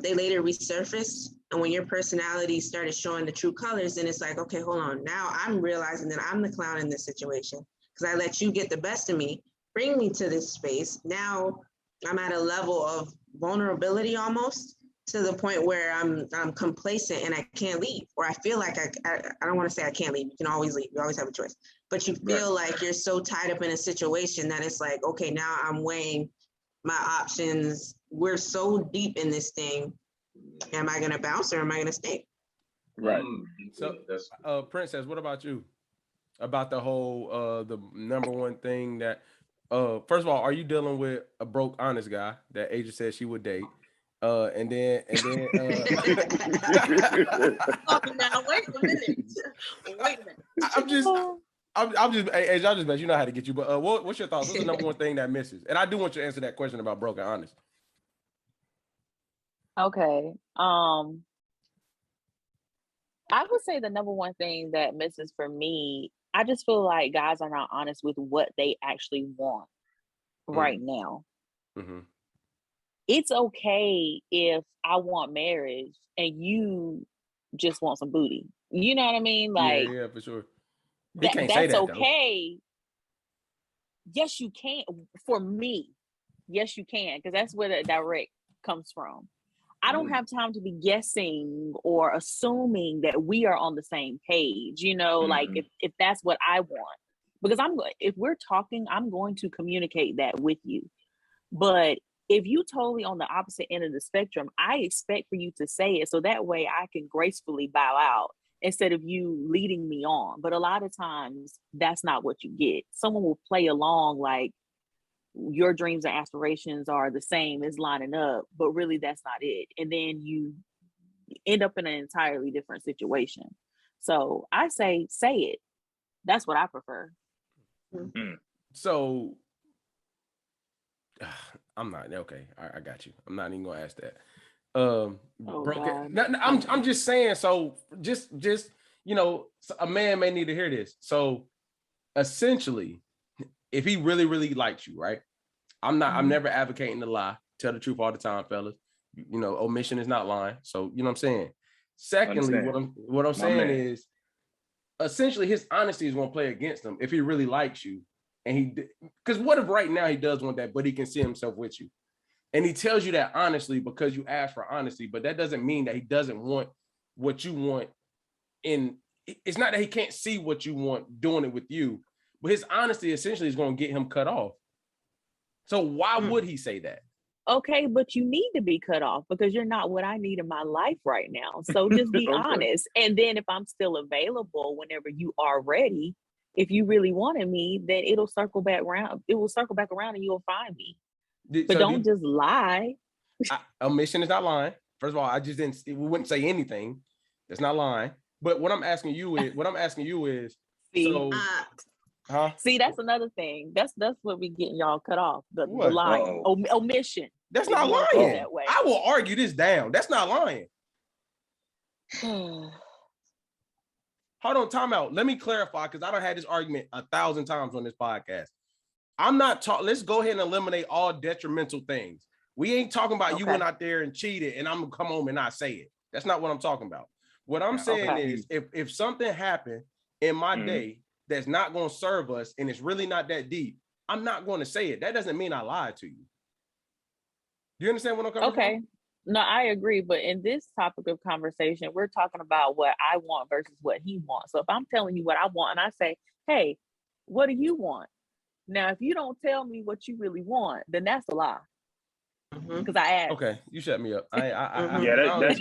they later resurfaced. And when your personality started showing the true colors, then it's like, okay, hold on. Now I'm realizing that I'm the clown in this situation because I let you get the best of me, bring me to this space. Now I'm at a level of vulnerability almost to the point where I'm complacent and I can't leave, or I feel like I don't want to say I can't leave. You can always leave. You always have a choice. But you feel like you're so tied up in a situation that it's like, okay, now I'm weighing my options. We're so deep in this thing. Am I going to bounce or am I going to stay? Right. So, Princess, what about you? About the whole, the number one thing that, first of all, are you dealing with a broke, honest guy that Asia said she would date? And then. Now, wait a minute. I'm just, Asia, I'll just bet you know how to get you. But what's your thoughts? What's the number one thing that misses? And I do want you to answer that question about broke and honest. Okay. I would say the number one thing that misses for me, I just feel like guys are not honest with what they actually want right now. Mm-hmm. It's okay if I want marriage and you just want some booty. You know what I mean? Like, yeah, for sure. That's okay. Though. Yes, you can. For me, yes, you can, because that's where the direct comes from. I don't have time to be guessing or assuming that we are on the same page, like if that's what I want. Because if we're talking, I'm going to communicate that with you. But if you totally on the opposite end of the spectrum, I expect for you to say it so that way I can gracefully bow out instead of you leading me on. But a lot of times that's not what you get. Someone will play along like your dreams and aspirations are the same, is lining up, but really that's not it. And then you end up in an entirely different situation. So I say it. That's what I prefer. So I'm not okay. I got you. I'm not even gonna ask that. I'm just saying. So just a man may need to hear this. So essentially, if he really, really likes you, right? I'm never advocating to lie. Tell the truth all the time, fellas. Omission is not lying. So you know what I'm saying. Secondly, what I'm saying is, essentially, his honesty is going to play against him if he really likes you. And because what if right now he does want that, but he can see himself with you, and he tells you that honestly because you asked for honesty, but that doesn't mean that he doesn't want what you want. It's not that he can't see what you want doing it with you, but his honesty essentially is going to get him cut off. So why would he say that? Okay, but you need to be cut off because you're not what I need in my life right now. So just be honest. And then if I'm still available whenever you are ready, if you really wanted me, then it'll circle back around. It will circle back around and you'll find me. But don't just lie. Omission is not lying. First of all, we wouldn't say anything. That's not lying. But what I'm asking you is, See, that's another thing. That's what we getting y'all cut off. The lying, omission. That's not lying. That way. I will argue this down. That's not lying. Hold on, time out. Let me clarify because I don't have this argument 1,000 times on this podcast. I'm not talking. Let's go ahead and eliminate all detrimental things. We ain't talking about you went out there and cheated and I'm gonna come home and not say it. That's not what I'm talking about. What I'm saying is if something happened in my day that's not going to serve us and it's really not that deep, I'm not going to say it. That doesn't mean I lied to you. Do you understand what I'm coming from? No, I agree. But in this topic of conversation, we're talking about what I want versus what he wants. So if I'm telling you what I want and I say, hey, what do you want? Now, if you don't tell me what you really want, then that's a lie. Because I asked. Okay, you shut me up. That's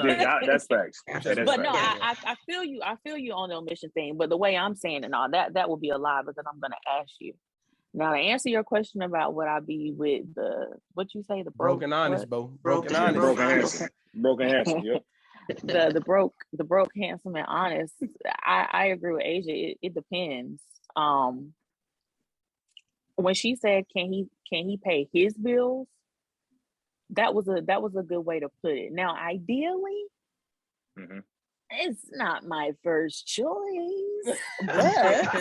facts. But no, I feel you. I feel you on the omission thing. But the way I'm saying it, all that will be a lie because I'm going to ask you. Now to answer your question about what I be with what you say, the broken honest, broken honest, broken handsome. Yep. The broke handsome and honest. I agree with Asia. It depends. When she said, can he pay his bills? That was a good way to put it. Now, ideally, it's not my first choice, but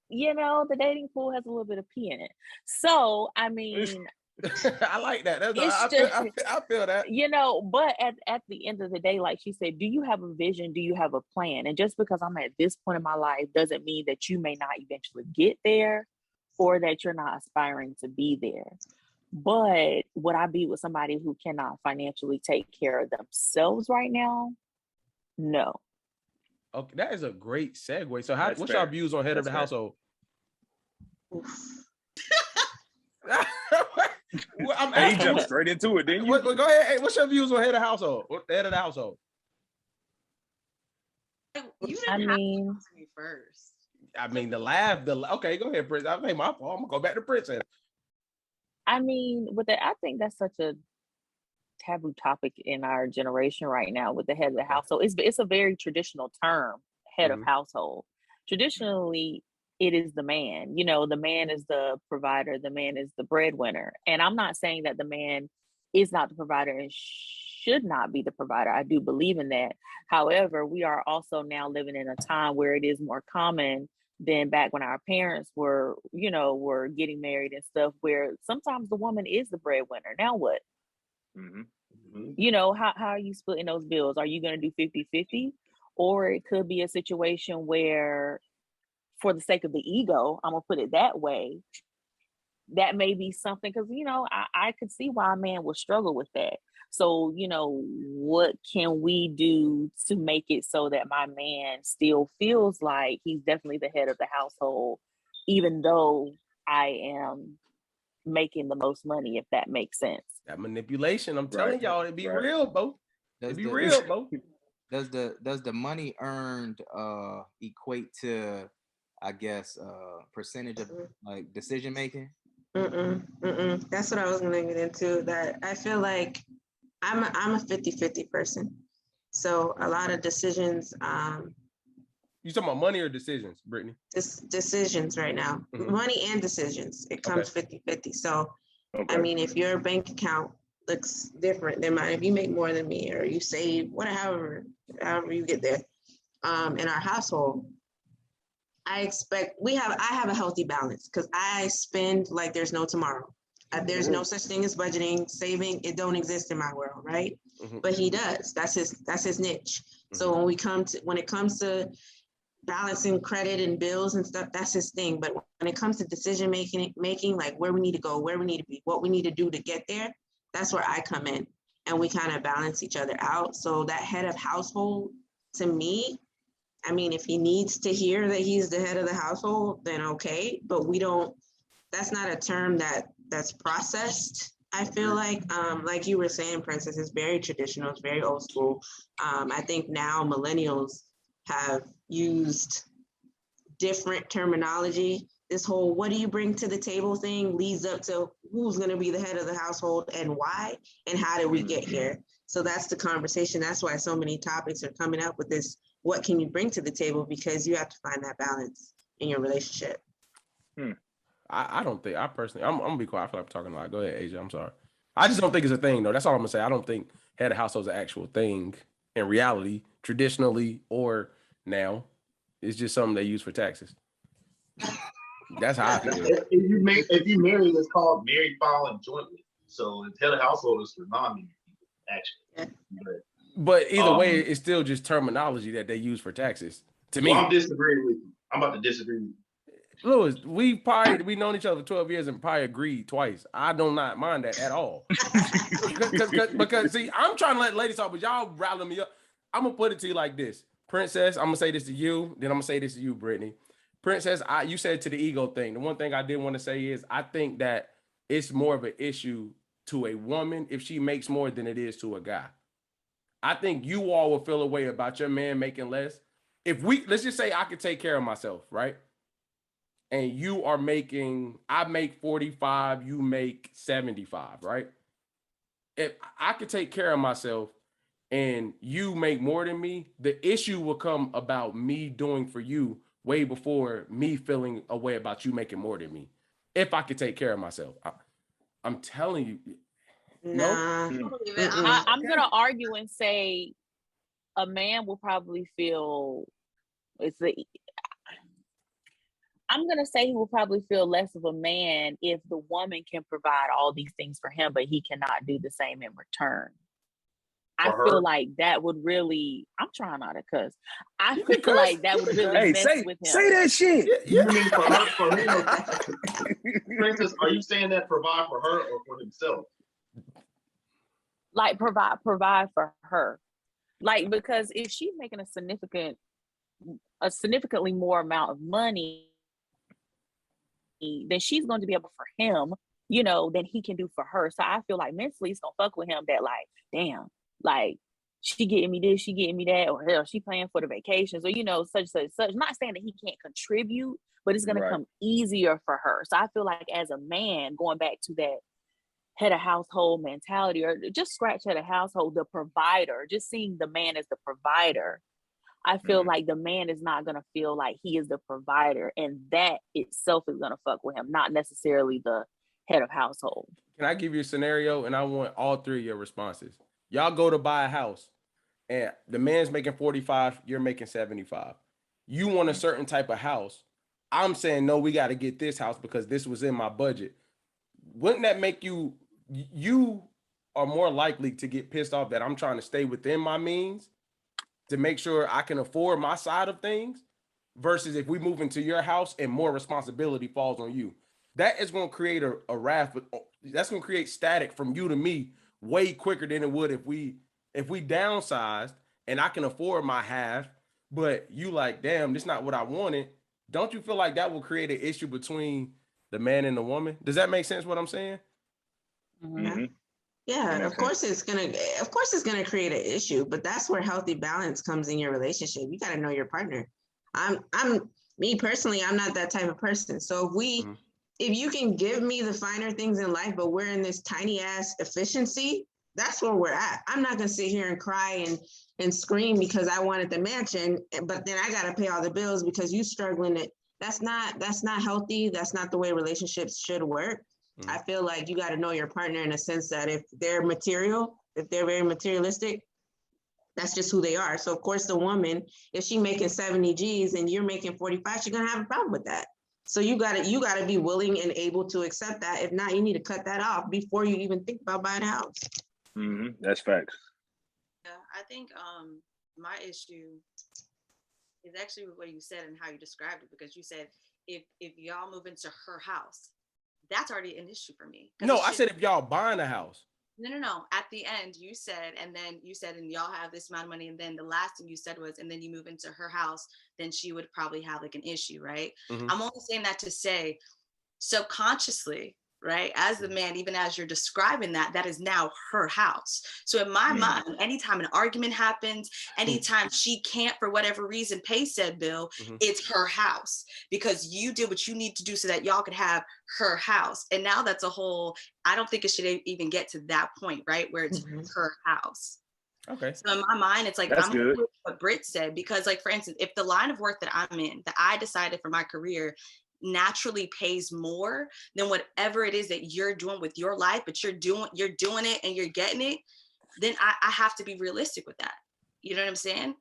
you know, the dating pool has a little bit of pee in it. So, I mean, I like that. I feel that. You know, but at the end of the day, like she said, do you have a vision? Do you have a plan? And just because I'm at this point in my life doesn't mean that you may not eventually get there or that you're not aspiring to be there. But would I be with somebody who cannot financially take care of themselves right now? No. Okay, that is a great segue. So what's your views on head of the household? He jumped straight into it, didn't you? Go ahead. Hey, what's your views on head of household? Head of the household. You didn't have to talk to me first. I mean, okay, go ahead, Prince. I think my fault. I'm gonna go back to Princess. I mean, I think that's such a taboo topic in our generation right now with the head of the household. It's a very traditional term, head of household. Traditionally, it is the man. You know, the man is the provider. The man is the breadwinner. And I'm not saying that the man is not the provider and should not be the provider. I do believe in that. However, we are also now living in a time where it is more common than back when our parents were getting married and stuff, where sometimes the woman is the breadwinner. Now what? You know, how are you splitting those bills? Are you going to do 50-50? Or it could be a situation where, for the sake of the ego, I'm going to put it that way, that may be something, because, you know, I could see why a man would struggle with that. So, you know, what can we do to make it so that my man still feels like he's definitely the head of the household, even though I am making the most money, if that makes sense? That manipulation, I'm telling y'all, it'd be real, Bo. It'd be real, Bo. Does the money earned equate to, I guess, percentage of like decision making? That's what I was gonna get into. That I feel like I'm a 50-50 person. So a lot of decisions. You talking about money or decisions, Brittany? Decisions right now. Money and decisions. It comes 50-50. So I mean, if your bank account looks different than mine, if you make more than me or you save, whatever, however you get there, in our household, I have a healthy balance because I spend like there's no tomorrow. There's no such thing as budgeting, saving. It don't exist in my world, right? But he does. That's his niche. So when it comes to balancing credit and bills and stuff, that's his thing. But when it comes to decision making, like where we need to go, where we need to be, what we need to do to get there, that's where I come in, and we kind of balance each other out. So that head of household, to me, I mean, if he needs to hear that he's the head of the household, then okay. But that's not a term that's processed. I feel like you were saying, Princess, it's very traditional, it's very old school. I think now millennials have used different terminology. This whole what do you bring to the table thing leads up to who's going to be the head of the household and why, and how did we get here? So that's the conversation. That's why so many topics are coming up with this what can you bring to the table, because you have to find that balance in your relationship. I don't think, I personally, I'm gonna be quiet. I feel like I'm talking a lot. Go ahead, Asia. I'm sorry. I just don't think it's a thing though. That's all I'm gonna say. I don't think head of household is an actual thing in reality, traditionally or now. It's just something they use for taxes. That's how I feel. If you marry, it's called married, filing jointly. So it's head of household is for non-married people, actually. But either way, it's still just terminology that they use for taxes. To me, I'm disagreeing with you. I'm about to disagree with you. Louis, we've known each other for 12 years and probably agreed twice. I do not mind that at all. because see, I'm trying to let ladies talk, but y'all rattling me up. I'm gonna put it to you like this, Princess. I'm gonna say this to you, then I'm gonna say this to you, Brittany. Princess, you said to the ego thing. The one thing I did want to say is I think that it's more of an issue to a woman if she makes more than it is to a guy. I think you all will feel a way about your man making less. If let's just say I could take care of myself, right? And you are I make 45, you make 75, right? If I could take care of myself and you make more than me, the issue will come about me doing for you way before me feeling a way about you making more than me. If I could take care of myself, I'm telling you. No, I'm going to argue and say a man will probably feel I'm going to say he will probably feel less of a man if the woman can provide all these things for him, but he cannot do the same in return. I feel like that would really, I'm trying not to cuss. I feel like that would really mess with him. Say that shit. You mean for her? Princess, are you saying that provide for her or for himself? Like provide for her. Like, because if she's making a significantly more amount of money, then she's going to be able for him, than he can do for her. So I feel like mentally it's gonna fuck with him that like, damn, like she getting me this, she getting me that, or hell, she paying for the vacations, or such. Not saying that he can't contribute, but it's gonna come easier for her. So I feel like as a man, going back to that head of household mentality, or just scratch head of household, the provider, just seeing the man as the provider, I feel like the man is not going to feel like he is the provider, and that itself is going to fuck with him, not necessarily the head of household. Can I give you a scenario? And I want all three of your responses. Y'all go to buy a house and the man's making 45, you're making 75. You want a certain type of house. I'm saying, no, we got to get this house because this was in my budget. Wouldn't that make you are more likely to get pissed off that I'm trying to stay within my means to make sure I can afford my side of things, versus if we move into your house and more responsibility falls on you? That is going to create a raft, but that's going to create static from you to me way quicker than it would if we downsized and I can afford my half, but you like, damn, this is not what I wanted. Don't you feel like that will create an issue between the man and the woman? Does that make sense what I'm saying? Mm-hmm. Yeah, of course it's gonna create an issue, but that's where healthy balance comes in your relationship. You got to know your partner. Me personally, I'm not that type of person. So if you can give me the finer things in life, but we're in this tiny ass efficiency, that's where we're at. I'm not gonna sit here and cry and scream because I wanted the mansion, but then I gotta pay all the bills because you struggling. That's not healthy. That's not the way relationships should work. I feel like you got to know your partner in a sense that if they're very materialistic, that's just who they are. So of course the woman, if she's making 70 G's and you're making 45, she's going to have a problem with that. So you got to be willing and able to accept that. If not, you need to cut that off before you even think about buying a house. That's facts. Yeah, I think my issue is actually what you said and how you described it, because you said if y'all move into her house, that's already an issue for me. No, I said if y'all buying a house. No. At the end, you said, and y'all have this amount of money, and then the last thing you said was, and then you move into her house, then she would probably have like an issue, right? I'm only saying that to say, subconsciously, right, as the man, even as you're describing that is now her house. So in my mind, anytime an argument happens, anytime she can't for whatever reason pay said bill, it's her house, because you did what you need to do so that y'all could have her house. And now that's a whole, I don't think it should even get to that point, right, where it's her house. Okay. So in my mind, it's like, I'm good with what Britt said, because like, for instance, if the line of work that I'm in, that I decided for my career naturally pays more than whatever it is that you're doing with your life, but you're doing it and you're getting it, then I have to be realistic with that. You know what I'm saying?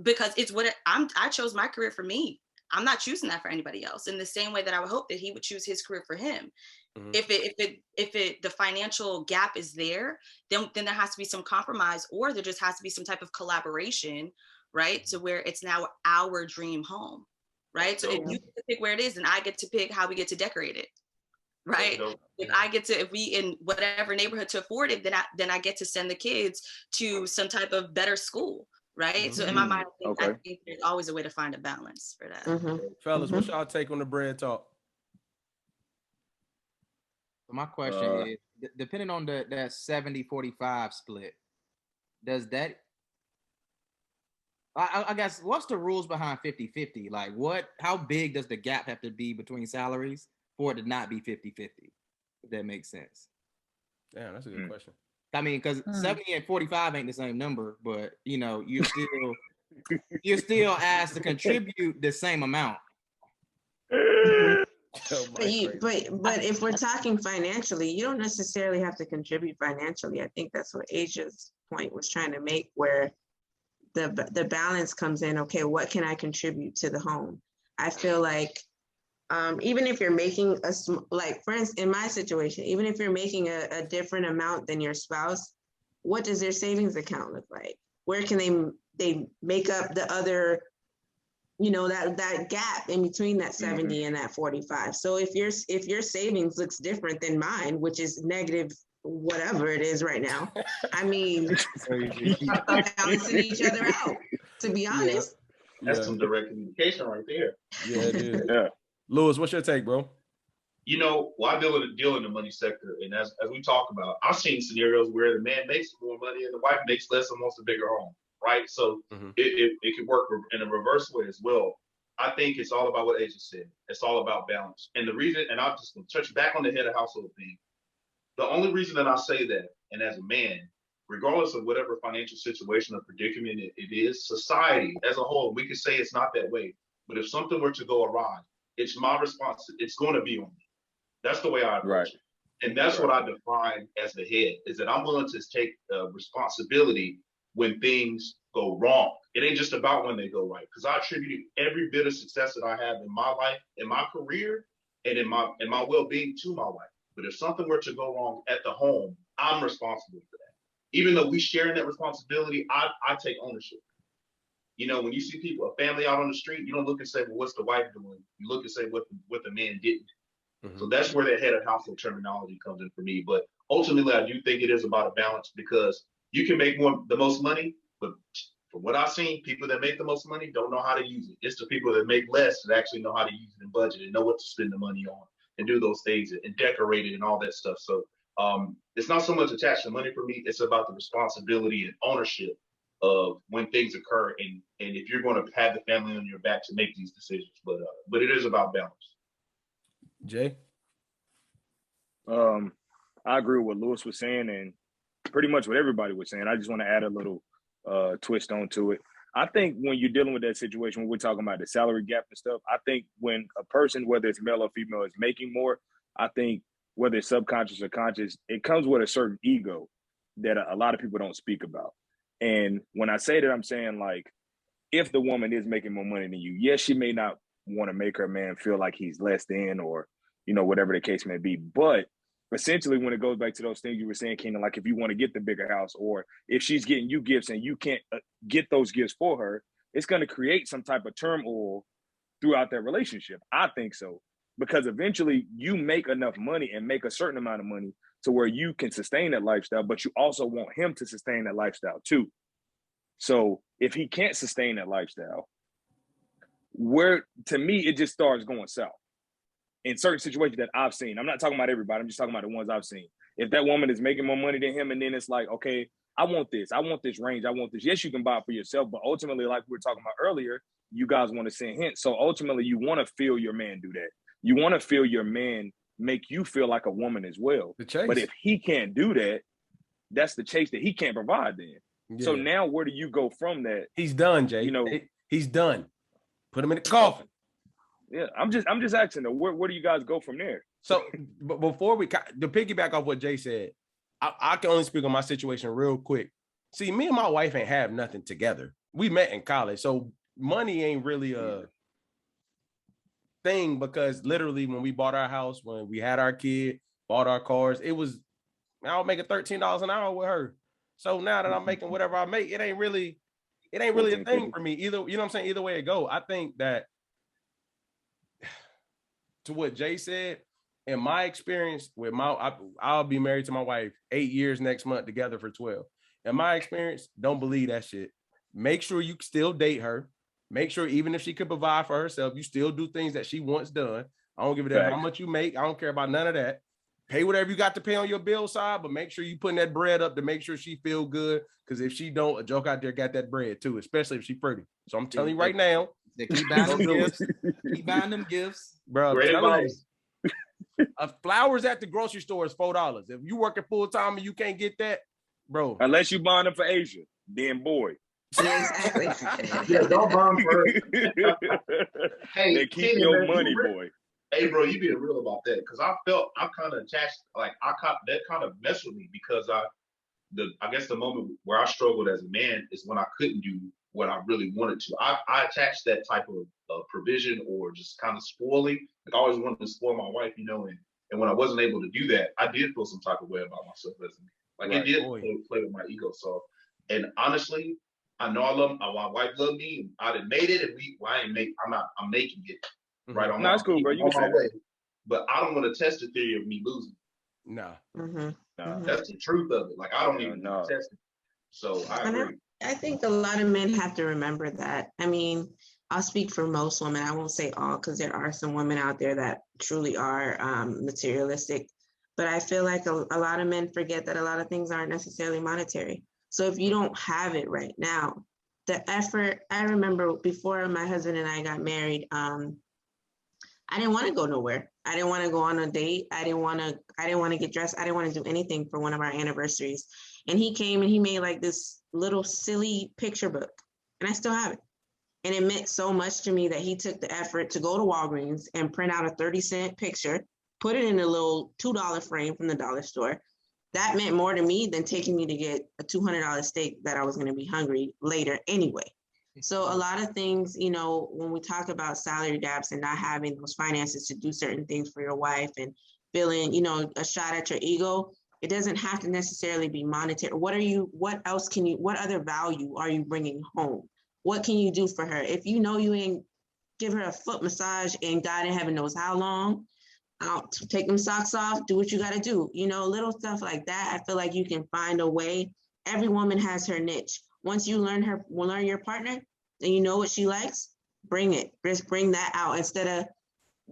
Because it's I chose my career for me. I'm not choosing that for anybody else, in the same way that I would hope that he would choose his career for him. Mm-hmm. If the financial gap is there, then there has to be some compromise, or there just has to be some type of collaboration, right? So where it's now our dream home, right? So if you get to pick where it is, then I get to pick how we get to decorate it, right? If we in whatever neighborhood to afford it, then I get to send the kids to some type of better school. Right. Mm-hmm. So in my mind, I think there's always a way to find a balance for that. Mm-hmm. Fellas, what's y'all take on the bread talk? So my question is, depending on that 70-45 split, does that, I guess, what's the rules behind 50-50? Like how big does the gap have to be between salaries for it to not be 50-50? If that makes sense. Yeah, that's a good question. I mean, because 70 and 45 ain't the same number, but you're still asked to contribute the same amount. But if we're talking financially, you don't necessarily have to contribute financially. I think that's what Asia's point was trying to make, where the balance comes in. Okay, what can I contribute to the home? I feel like even if you're making for instance, in my situation, even if you're making a different amount than your spouse, what does their savings account look like? Where can they make up the other, that gap in between that 70 and that 45? So if your savings looks different than mine, which is negative whatever it is right now, I mean, balancing each other out, to be honest. That's some direct communication right there. Yeah, it is. Yeah. Lewis, what's your take, bro? I deal in the money sector, and as we talk about, I've seen scenarios where the man makes more money and the wife makes less and wants a bigger home, right? So it can work in a reverse way as well. I think it's all about what Asia said. It's all about balance. And the reason, and I'll just touch back on the head of household thing. The only reason that I say that, and as a man, regardless of whatever financial situation or predicament it is, society as a whole, we could say it's not that way. But if something were to go awry, it's my response. It's going to be on me. That's the way I approach it. And that's what I define as the head, is that I'm willing to take responsibility when things go wrong. It ain't just about when they go right, because I attribute every bit of success that I have in my life, in my career, and in my well-being to my wife. But if something were to go wrong at the home, I'm responsible for that. Even though we share in that responsibility, I take ownership. When you see people, a family out on the street, you don't look and say, well, what's the wife doing? You look and say what the man didn't. Mm-hmm. So that's where that head of household terminology comes in for me. But ultimately, I do think it is about a balance, because you can make the most money, but from what I've seen, people that make the most money don't know how to use it. It's the people that make less that actually know how to use it and budget and know what to spend the money on and do those things and decorate it and all that stuff. So it's not so much attached to money for me. It's about the responsibility and ownership of when things occur, and if you're going to have the family on your back to make these decisions. But it is about balance. Jay? I agree with what Lewis was saying and pretty much what everybody was saying. I just want to add a little twist onto it. I think when you're dealing with that situation, when we're talking about the salary gap and stuff, I think when a person, whether it's male or female, is making more, I think whether it's subconscious or conscious, it comes with a certain ego that a lot of people don't speak about. And when I say that, I'm saying, like, if the woman is making more money than you, yes, she may not want to make her man feel like he's less than, or, whatever the case may be. But essentially, when it goes back to those things you were saying, Keenan, like if you want to get the bigger house, or if she's getting you gifts and you can't get those gifts for her, it's going to create some type of turmoil throughout that relationship. I think so. Because eventually you make enough money and make a certain amount of money to where you can sustain that lifestyle, but you also want him to sustain that lifestyle too. So if he can't sustain that lifestyle, to me, it just starts going south. In certain situations that I've seen, I'm not talking about everybody, I'm just talking about the ones I've seen. If that woman is making more money than him, and then it's like, okay, I want this range, I want this. Yes, you can buy it for yourself, but ultimately, like we were talking about earlier, you guys want to send hints. So ultimately, you want to feel your man do that. You want to feel your man make you feel like a woman as well. But if he can't do that, that's the chase that he can't provide then. Yeah. So now where do you go from that? He's done, Jay. You know, he's done. Put him in the coffin. Yeah, I'm just asking though, where do you guys go from there? So but before to piggyback off what Jay said, I can only speak on my situation real quick. See, me and my wife ain't have nothing together. We met in college, so money ain't really a thing, because literally when we bought our house, when we had our kid, bought our cars, I was making $13 an hour with her. So now that I'm making whatever I make, it ain't really a thing for me either. You know what I'm saying? Either way it go, I think that to what Jay said, in my experience with I'll be married to my wife 8 years next month, together for 12. In my experience, don't believe that shit. Make sure you still date her. Make sure even if she could provide for herself, you still do things that she wants done. I don't give a damn how much you make. I don't care about none of that. Pay whatever you got to pay on your bill side, but make sure you putting that bread up to make sure she feel good. Because if she don't, a joke out there got that bread too, especially if she pretty. So I'm telling you right now. Keep buying them gifts. Keep buying them gifts. Bro, flowers at the grocery store is $4. If you working full time and you can't get that, bro. Unless you buying them for Asia, then boy. Exactly. Yeah, don't bomb first. Hey, they keep your money, boy. Hey, bro, you being real about that, because I felt I'm kind of attached. Like that kind of messed with me, because I guess the moment where I struggled as a man is when I couldn't do what I really wanted to. I attached that type of provision or just kind of spoiling. Like I always wanted to spoil my wife, you know, and when I wasn't able to do that, I did feel some type of way about myself as a man. Like it did play with my ego. So, and honestly, I know I love my wife loved me. And I done made it, and I'm making it right on. No, that's cool, bro. You can say that. But I don't want to test the theory of me losing. No. That's the truth of it. Like I don't even test it. So I agree. I think a lot of men have to remember that. I mean, I'll speak for most women. I won't say all, because there are some women out there that truly are materialistic. But I feel like a lot of men forget that a lot of things aren't necessarily monetary. So if you don't have it right now, the effort, I remember before my husband and I got married, I didn't want to go nowhere. I didn't want to go on a date. I didn't want to get dressed. I didn't want to do anything for one of our anniversaries. And he came and he made like this little silly picture book, and I still have it. And it meant so much to me that he took the effort to go to Walgreens and print out a 30-cent picture, put it in a little $2 frame from the dollar store. That meant more to me than taking me to get a $200 steak that I was going to be hungry later anyway. So a lot of things, you know, when we talk about salary gaps and not having those finances to do certain things for your wife and feeling, you know, a shot at your ego, it doesn't have to necessarily be monetary. What other value are you bringing home? What can you do for her? If you know you ain't give her a foot massage and God in heaven knows how long, take them socks off, do what you got to do. You know, little stuff like that. I feel like you can find a way. Every woman has her niche. Once you learn your partner and you know what she likes, bring it. Just bring that out instead of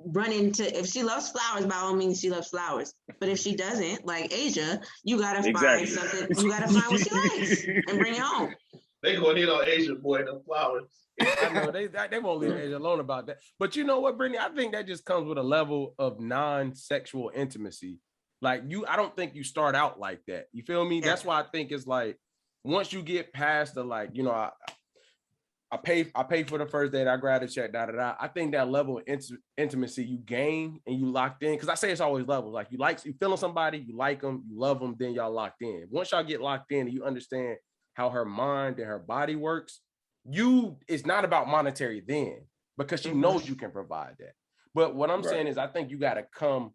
running to, if she loves flowers, by all means, she loves flowers. But if she doesn't, like Asia, you got to find something. You got to find what she likes and bring it home. They gonna hit on Asia, boy, them flowers. I know they won't leave Asia alone about that. But you know what, Brittany? I think that just comes with a level of non-sexual intimacy. Like I don't think you start out like that. You feel me? Yeah. That's why I think it's like once you get past the like, you know, I pay for the first date, I grab the check, I think that level of intimacy you gain and you locked in. Because I say it's always levels. Like you feeling somebody, you like them, you love them, then y'all locked in. Once y'all get locked in and you understand how her mind and her body works, it's not about monetary then, because she knows you can provide that. But what I'm saying is I think you got to come.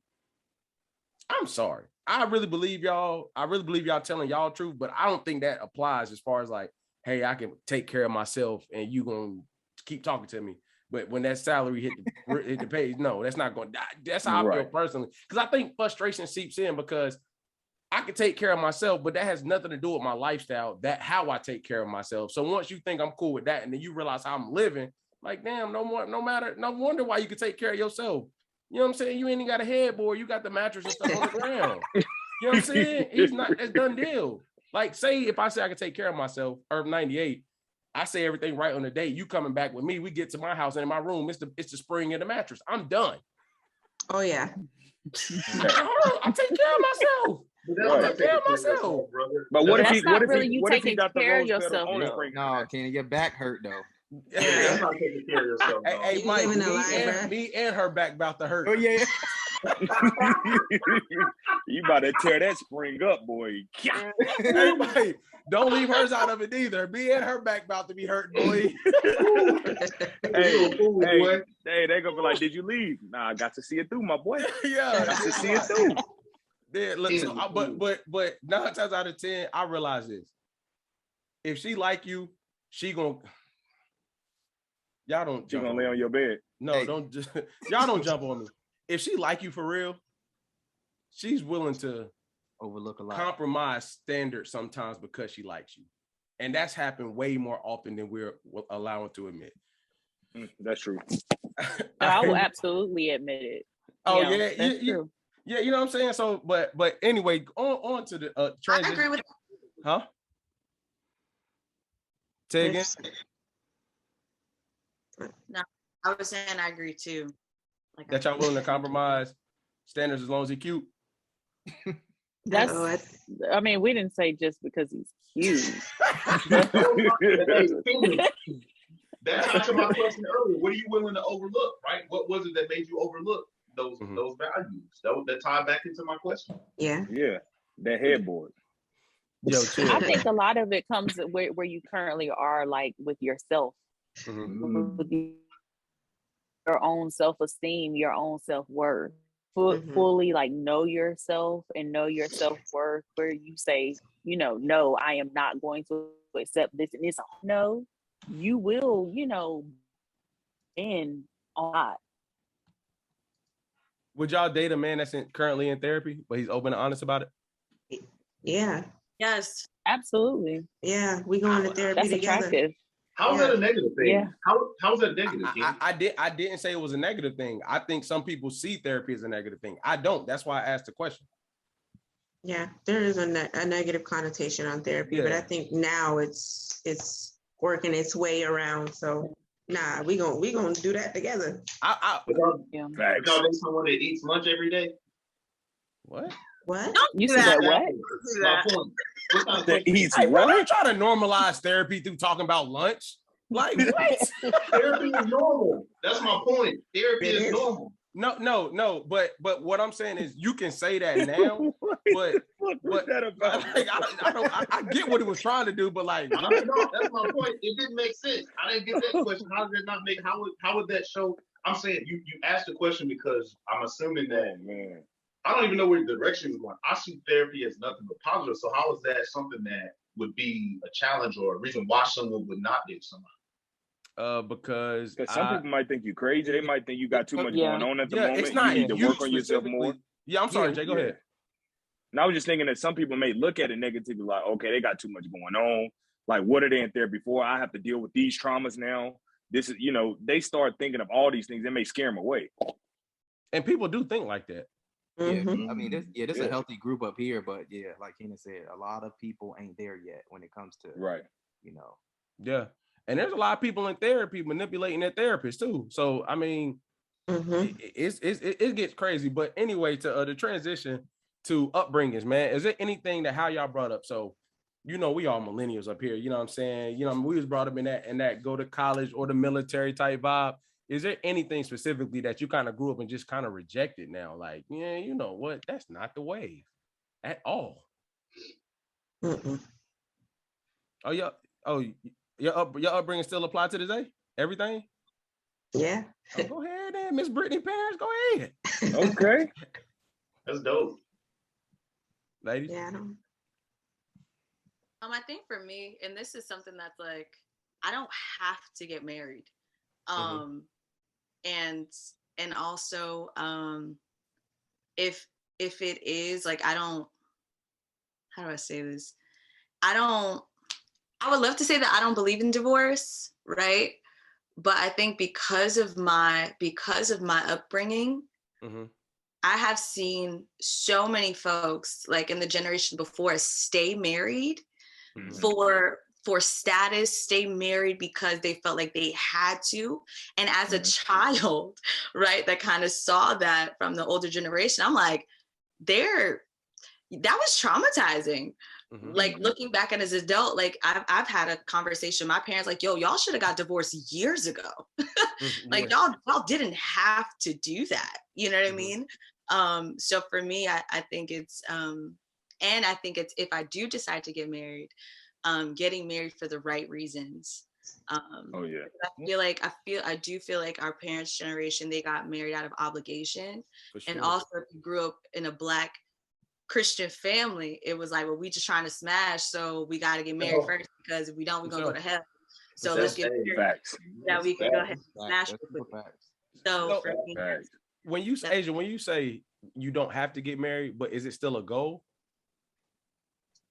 I'm sorry. I really believe y'all telling y'all truth, but I don't think that applies as far as like, hey, I can take care of myself and you gonna keep talking to me. But when that salary hit the page, no, that's not going. That's how I feel personally. Because I think frustration seeps in because I can take care of myself, but that has nothing to do with my lifestyle, how I take care of myself. So once you think I'm cool with that, and then you realize how I'm living, like, damn, no wonder why you can take care of yourself. You know what I'm saying? You ain't even got a headboard, you got the mattress and stuff on the ground. You know what I'm saying? It's done deal. Like, say if I say I can take care of myself, Herb 98, I say everything right on the date. You coming back with me, we get to my house and in my room, it's the spring in the mattress. I'm done. Oh yeah. I take care of myself. Right. Care of myself. But what if he? That's What not if really he? you What if he taking got the care of rose petals yourself, on his though. finger? No, Kenny, your back hurt though. That's not taking care of yourself, dog. Hey, Mike, living a lie, bruh. me and her back about to hurt. Oh yeah. You about to tear that spring up, boy. Hey, Mike, don't leave hers out of it either. Me and her back about to be hurt, boy. Hey, they gonna be like, "Did you leave?" Nah, I got to see it through, my boy. Yeah, Got to see it through. Yeah, look, but 9 times out of 10, I realize this. If she like you, she gonna. Y'all don't. She jump gonna on lay me. on your bed. No, Hey. don't. Y'all don't jump on me. If she like you for real, she's willing to Overlook a lot. compromise standards sometimes because she likes you, and that's happened way more often than we're allowing to admit. That's true. No, I will absolutely admit it. Oh Yeah, yeah, that's true. Yeah, you know what I'm saying. So, but anyway, on to the I transition. agree with Huh? Say again. I was saying I agree too. Like That y'all willing to compromise standards as long as he cute. That's. Oh, I mean, we didn't say just because he's cute. That ties to my question earlier. What are you willing to overlook, right? What was it that made you overlook those values? That tied back into my question. yeah. Yeah, that headboard. Yo, chill. I think a lot of it comes where you currently are, like with yourself, with your own self-esteem, your own self-worth. Fully like know yourself and know your self-worth, where you say, no, I am not going to accept this, and it's a no. You will, end on that. Would y'all date a man that's currently in therapy, but he's open and honest about it? Yeah. yes. Absolutely. Yeah. We going to therapy That's together. attractive. How's that a negative thing? Yeah. How's that negative? I didn't say it was a negative thing. I think some people see therapy as a negative thing. I don't. That's why I asked the question. Yeah, there is a negative connotation on therapy, but I think now it's working its way around. So nah, we gonna do that together. Y'all date someone that eats lunch every day? What? What? You said that what? My point. That eats Hey, bro, what? you trying to normalize therapy through talking about lunch? Like what? Therapy is normal. That's my point. Therapy is normal. No. But what I'm saying is, you can say that now. But What's that about? Like, I get what he was trying to do, but like, I don't know. That's my point. It didn't make sense. I didn't get that question. How did that not make? How would that show? I'm saying you asked the question because I'm assuming that I don't even know where the direction is going. I see therapy as nothing but positive. So how is that something that would be a challenge or a reason why someone would not date somebody? Because some people might think you crazy. They might think you got too much going on at the moment. It's not. You need to work on yourself more. Yeah, I'm sorry, Jay. Go ahead. And I was just thinking that some people may look at it negatively, like, okay, they got too much going on. Like, what are they in therapy for? I have to deal with these traumas now. This is, they start thinking of all these things that may scare them away. And people do think like that. Yeah, I mean, this is a healthy group up here, but yeah, like Keena said, a lot of people ain't there yet when it comes to Yeah, and there's a lot of people in therapy manipulating their therapists too. So I mean, it gets crazy. But anyway, to the transition to upbringings, man, is there anything that how y'all brought up? So we all millennials up here. You know what I'm saying? We was brought up in that go to college or the military type vibe. Is there anything specifically that you kind of grew up and just kind of rejected now? Like, yeah, you know what? That's not the wave at all. Your upbringing still apply to today? Everything? Yeah. Go ahead then, Miss Bryttany parents. Go ahead. Okay. That's dope. Ladies? Yeah, I don't. I think for me, and this is something that's like, I don't have to get married. And also, if it is like, I don't, how do I say this? I would love to say that I don't believe in divorce, right? But I think because of my upbringing, I have seen so many folks like in the generation before stay married for status, stay married because they felt like they had to. And as a child, right, that kind of saw that from the older generation, I'm like, that was traumatizing. Mm-hmm. Like looking back at as an adult, like I've had a conversation. My parents like, yo, y'all should have got divorced years ago. Like y'all didn't have to do that. You know what I mean? So for me, I think it's and I think it's, if I do decide to get married, getting married for the right reasons. I do feel like our parents' generation, they got married out of obligation. And also if you grew up in a Black Christian family, it was like, well, we just trying to smash, so we got to get married first, because if we don't, we're gonna go to hell. So let's get married that we can go ahead and smash it with it. So for me, when you say, Asia, when you say you don't have to get married, but is it still a goal?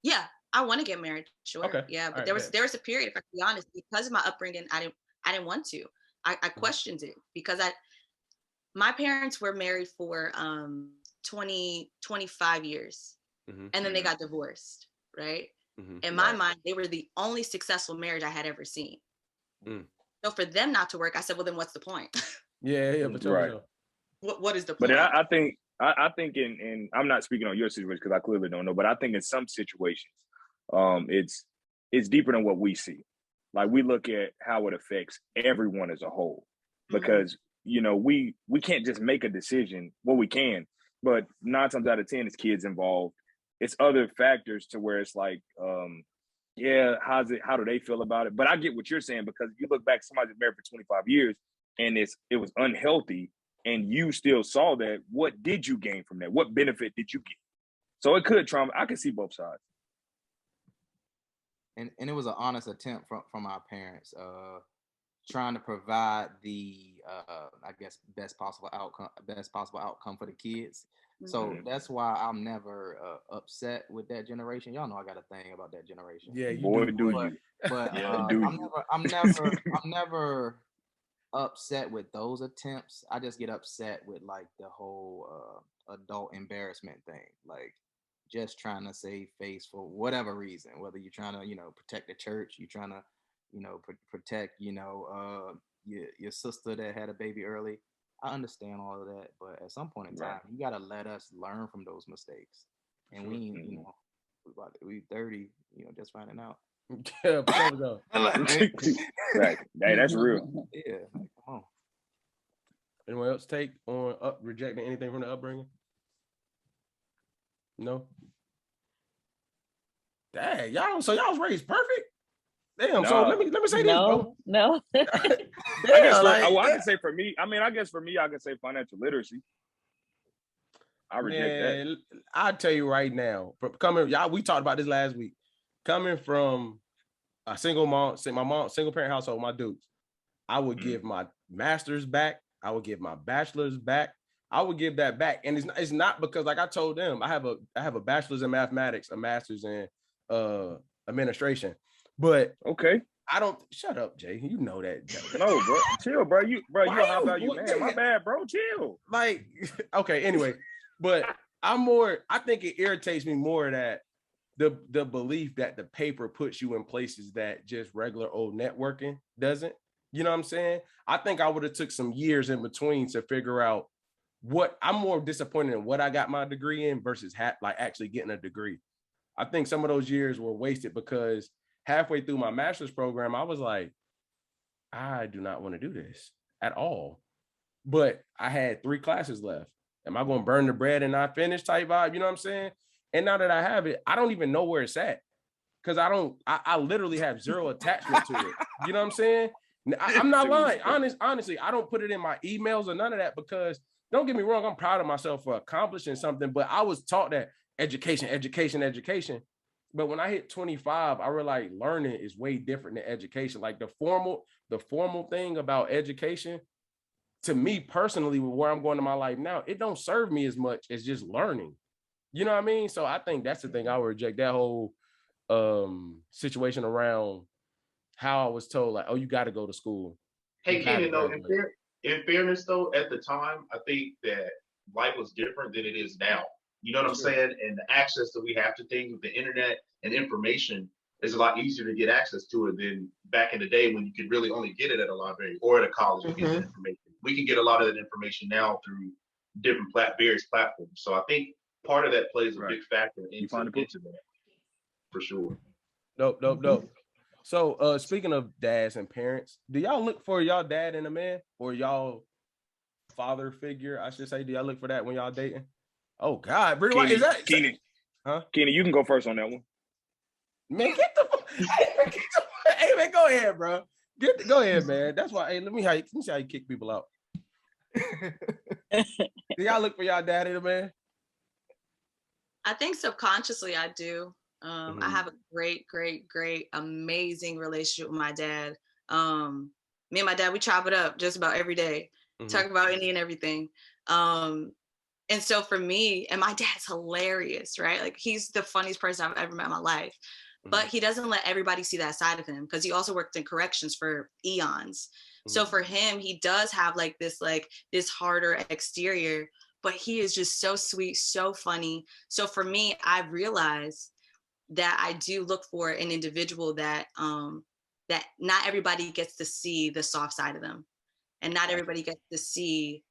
Yeah, I want to get married. Sure. Okay. Yeah, but there was a period, if I can be honest, because of my upbringing, I didn't want to. I questioned it because my parents were married for 25 years, and then they got divorced, right? In my mind, they were the only successful marriage I had ever seen. So for them not to work, I said, well, then what's the point? But right. What is the point? But I think in I'm not speaking on your situation because I clearly don't know, but I think in some situations, it's deeper than what we see. Like we look at how it affects everyone as a whole, because we can't just make a decision. Well, we can, but 9 times out of 10, it's kids involved. It's other factors to where it's like, how do they feel about it? But I get what you're saying, because if you look back, somebody's married for 25 years and it was unhealthy, and you still saw that. What did you gain from that? What benefit did you get? So it could trauma. I can see both sides. And it was an honest attempt from our parents, trying to provide the I guess best possible outcome for the kids. So that's why I'm never upset with that generation. Y'all know I got a thing about that generation. Yeah, you boy, do. You? But yeah, I'm never upset with those attempts. I just get upset with like the whole adult embarrassment thing, like just trying to save face for whatever reason, whether you're trying to protect the church, you're trying to protect your sister that had a baby early. I understand all of that, but at some point in time, you got to let us learn from those mistakes. And we 30, just finding out. Yeah, right. Hey, that's real. Yeah, come on. Anyone else take on rejecting anything from the upbringing? No. Dang, y'all was raised perfect. Damn. No. So let me say this, bro. No. I can say for me. I mean, I guess for me, I can say financial literacy. I reject that. I'll tell you right now. We talked about this last week. Coming from a single mom, single parent household, my dudes, I would give my master's back. I would give my bachelor's back. I would give that back. And it's not because, like I told them, I have a bachelor's in mathematics, a master's in administration. But okay, I don't shut up, Jay. You know that. No, bro. Chill, bro. You're a high value man. My bad, bro. Chill. Like, okay, anyway. But I think it irritates me more that the belief that the paper puts you in places that just regular old networking doesn't. You know what I'm saying? I think I would have took some years in between to figure out what I'm more disappointed in what I got my degree in versus actually getting a degree. I think some of those years were wasted because halfway through my master's program, I was like, I do not want to do this at all. But I had 3 classes left. Am I going to burn the bread and not finish type vibe? You know what I'm saying? And now that I have it, I don't even know where it's at. Because I literally have zero attachment to it. You know what I'm saying? I'm not lying. Honestly, I don't put it in my emails or none of that because don't get me wrong, I'm proud of myself for accomplishing something, but I was taught that education. But when I hit 25, I realized learning is way different than education. Like the formal thing about education, to me personally, with where I'm going in my life now, it don't serve me as much as just learning. You know what I mean? So I think that's the thing I would reject, that whole situation around how I was told, like, oh, you got to go to school. Hey, Kenan, though, in fairness, though, at the time, I think that life was different than it is now. You know what I'm saying? And the access that we have to things with the internet and information is a lot easier to get access to it than back in the day when you could really only get it at a library or at a college to get that information. We can get a lot of that information now through different various platforms. So I think part of that plays a Right. big factor You find the into that, for sure. Dope. So speaking of dads and parents, do y'all look for y'all dad in a man or y'all father figure? I should say, do y'all look for that when y'all dating? Oh God, Bryttany, is that Keenan? Huh? Keenan, you can go first on that one. Man, hey man, go ahead, bro. Go ahead, man. That's why. Hey, let me see how you kick people out. Do y'all look for y'all dad in a man? I think subconsciously I do. I have a great, amazing relationship with my dad. Me and my dad, we chop it up just about every day, talk about any and everything. And so for me, and my dad's hilarious, right? Like he's the funniest person I've ever met in my life, but he doesn't let everybody see that side of him because he also worked in corrections for eons. So for him, he does have like this harder exterior, but he is just so sweet, so funny. So for me, I've realized that I do look for an individual that that not everybody gets to see the soft side of them, and not everybody gets to see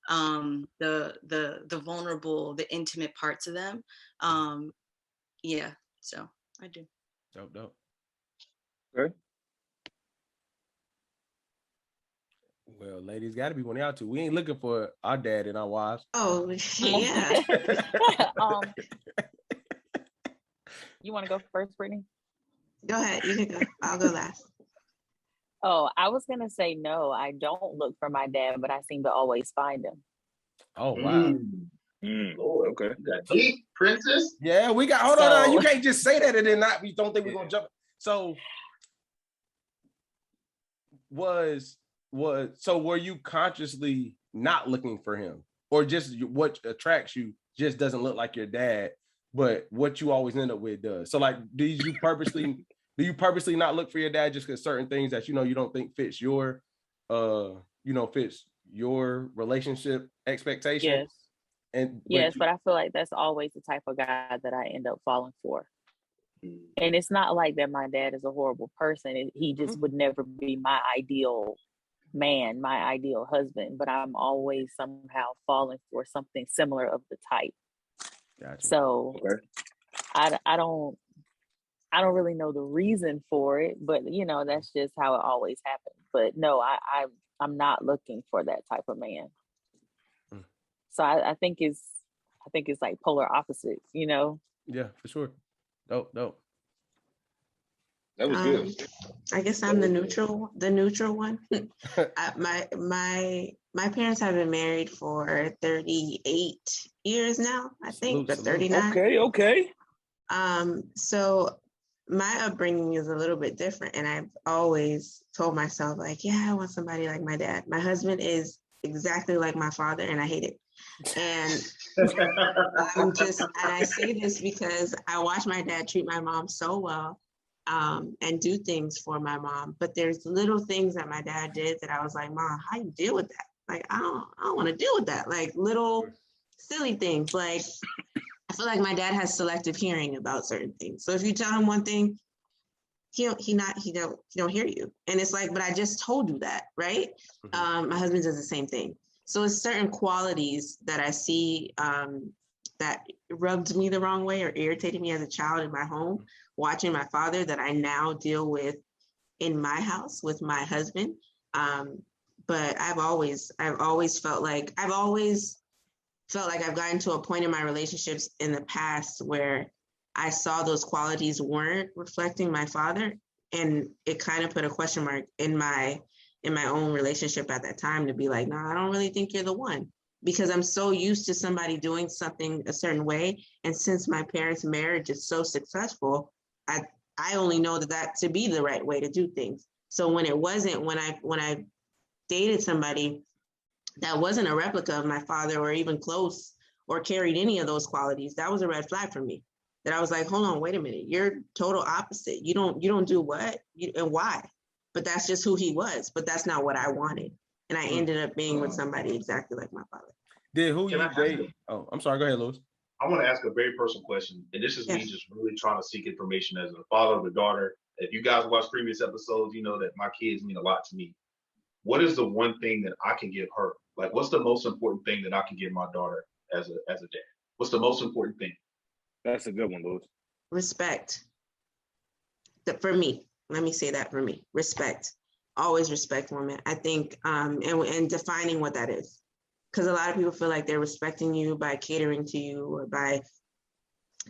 the vulnerable, the intimate parts of them. Yeah, so I do. Dope. Okay. Well, ladies, got to be one of y'all two. We ain't looking for our dad and our wives. Oh, yeah. You want to go first, Brittany? Go ahead. You can go. I'll go last. Oh, I was going to say no. I don't look for my dad, but I seem to always find him. Oh, wow. Lord, okay. You got deep, Princess? Yeah, we got, hold on. You can't just say that and then we don't think we're going to jump. So, were you consciously not looking for him? Or just what attracts you just doesn't look like your dad, but what you always end up with does? So, like, do you purposely not look for your dad just because certain things that, you don't think fits your, fits your relationship expectation? Yes. But I feel like that's always the type of guy that I end up falling for. And it's not like that my dad is a horrible person. He just would never be my ideal man, my ideal husband, but I'm always somehow falling for something similar of the type. Gotcha. So I don't really know the reason for it, but that's just how it always happens. But no, I'm not looking for that type of man. So I think it's like polar opposites, Yeah, for sure. Dope. That was good. I guess I'm the neutral one. My parents have been married for 38 years now, I think, or 39. Okay. So my upbringing is a little bit different, and I've always told myself, like, yeah, I want somebody like my dad. My husband is exactly like my father, and I hate it. And and I say this because I watch my dad treat my mom so well, and do things for my mom. But there's little things that my dad did that I was like, Mom, how you deal with that? Like, I don't want to deal with that. Like little silly things. Like, I feel like my dad has selective hearing about certain things. So if you tell him one thing, he don't hear you. And it's like, but I just told you that, right? My husband does the same thing. So it's certain qualities that I see that rubbed me the wrong way or irritated me as a child in my home, watching my father, that I now deal with in my house with my husband. But I've always felt like I've gotten to a point in my relationships in the past where I saw those qualities weren't reflecting my father, and it kind of put a question mark in my own relationship at that time, to be like, no, I don't really think you're the one, because I'm so used to somebody doing something a certain way. And since my parents' marriage is so successful, I only know that to be the right way to do things. So when it wasn't, when I dated somebody that wasn't a replica of my father or even close or carried any of those qualities, that was a red flag for me. That I was like, hold on, wait a minute, you're total opposite. You don't do what and why? But that's just who he was. But that's not what I wanted. And I ended up being with somebody exactly like my father. Oh, I'm sorry. Go ahead, Louis. I want to ask a very personal question. And this is me just really trying to seek information as a father of a daughter. If you guys watch previous episodes, you know that my kids mean a lot to me. What is the one thing that I can give her? Like, what's the most important thing that I can give my daughter as a dad? What's the most important thing? That's a good one, Louis. Respect. For me, let me say that for me. Respect. Always respect women. I think, and defining what that is. Because a lot of people feel like they're respecting you by catering to you or by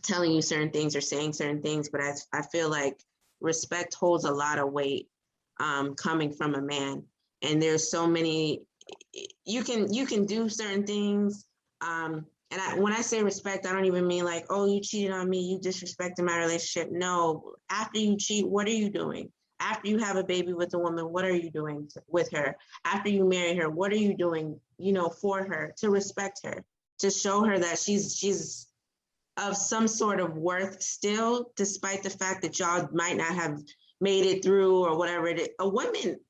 telling you certain things or saying certain things. But I feel like respect holds a lot of weight coming from a man. And there's so many, you can do certain things. When I say respect, I don't even mean like, oh, you cheated on me, you disrespected my relationship. No, after you cheat, what are you doing? After you have a baby with a woman, what are you doing with her? After you marry her, what are you doing, for her, to respect her, to show her that she's of some sort of worth still, despite the fact that y'all might not have made it through or whatever it is. Women,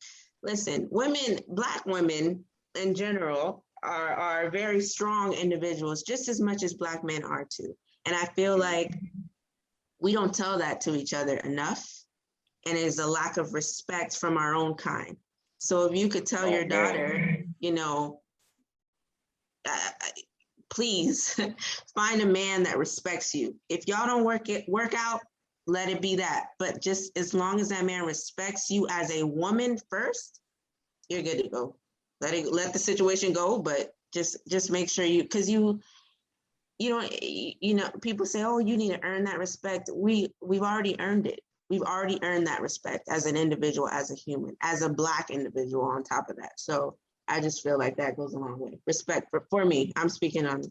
Black women in general are very strong individuals, just as much as Black men are too. And I feel like we don't tell that to each other enough. And it is a lack of respect from our own kind. So if you could tell your daughter, please find a man that respects you. If y'all don't work out, let it be that. But just as long as that man respects you as a woman first, you're good to go. Let the situation go, but just make sure because people say, oh, you need to earn that respect. We've already earned it. We've already earned that respect as an individual, as a human, as a Black individual on top of that. So I just feel like that goes a long way. Respect for me. I'm speaking on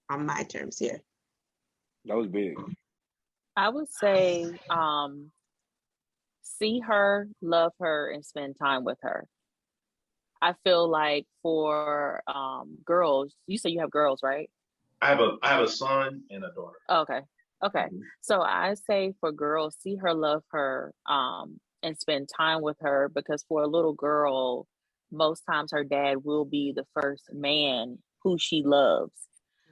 my terms here. That was big. I would say see her, love her, and spend time with her. I feel like for girls, you say you have girls, right? I have a son and a daughter. Okay. Mm-hmm. So I say for girls, see her, love her, and spend time with her, because for a little girl, most times her dad will be the first man who she loves.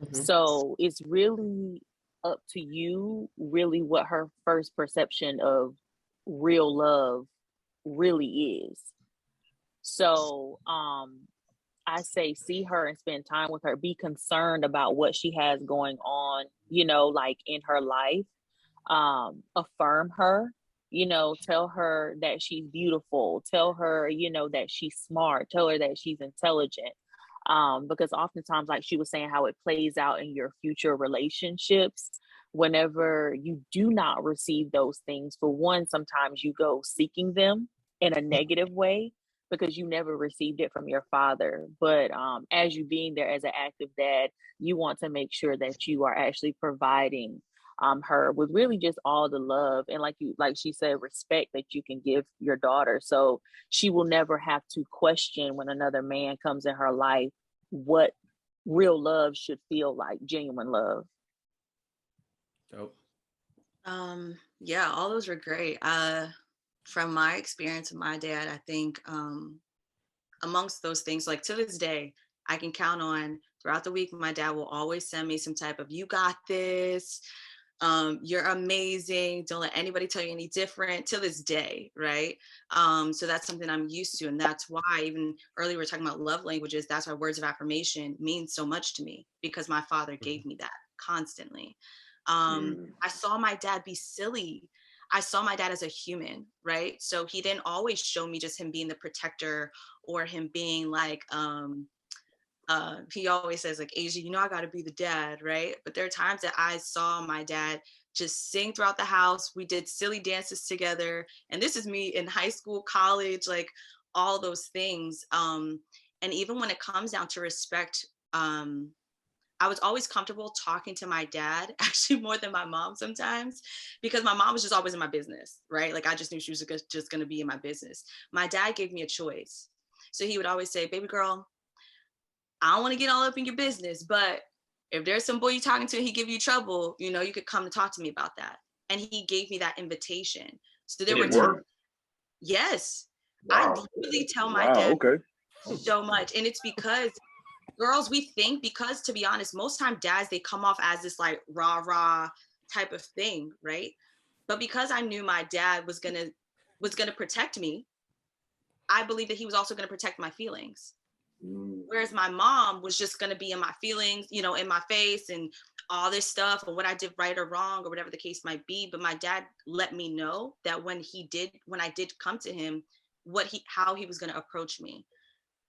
Mm-hmm. So it's really up to you, really, what her first perception of real love really is. So I say see her and spend time with her. Be concerned about what she has going on, like in her life. Affirm her, tell her that she's beautiful. Tell her, that she's smart. Tell her that she's intelligent. Because oftentimes, like she was saying, how it plays out in your future relationships, whenever you do not receive those things, for one, sometimes you go seeking them in a negative way because you never received it from your father. But as you being there as an active dad, you want to make sure that you are actually providing her with really just all the love and like she said, respect that you can give your daughter, so she will never have to question when another man comes in her life what real love should feel like, genuine love. Dope. Yeah, all those were great. From my experience with my dad, I think amongst those things, like to this day, I can count on throughout the week, my dad will always send me some type of, you got this, you're amazing, don't let anybody tell you any different, to this day, right? So that's something I'm used to. And that's why even earlier we were talking about love languages, that's why words of affirmation mean so much to me, because my father gave me that constantly. I saw my dad be silly. I saw my dad as a human, right? So he didn't always show me just him being the protector or him being like, he always says like, Aisya, I got to be the dad, right? But there are times that I saw my dad just sing throughout the house. We did silly dances together. And this is me in high school, college, like all those things. And even when it comes down to respect, I was always comfortable talking to my dad, actually more than my mom sometimes, because my mom was just always in my business, right? Like I just knew she was just going to be in my business. My dad gave me a choice. So he would always say, baby girl, I don't want to get all up in your business, but if there's some boy you're talking to and he give you trouble, you could come to talk to me about that. And he gave me that invitation. So there were times. Yes. Wow. I really tell my dad so much. And it's because girls, we think, because to be honest, most time dads, they come off as this like rah type of thing, right? But because I knew my dad was gonna protect me, I believe that he was also gonna protect my feelings. Whereas my mom was just going to be in my feelings, you know, in my face and all this stuff and what I did right or wrong or whatever the case might be. But my dad let me know that when I did come to him, how he was going to approach me.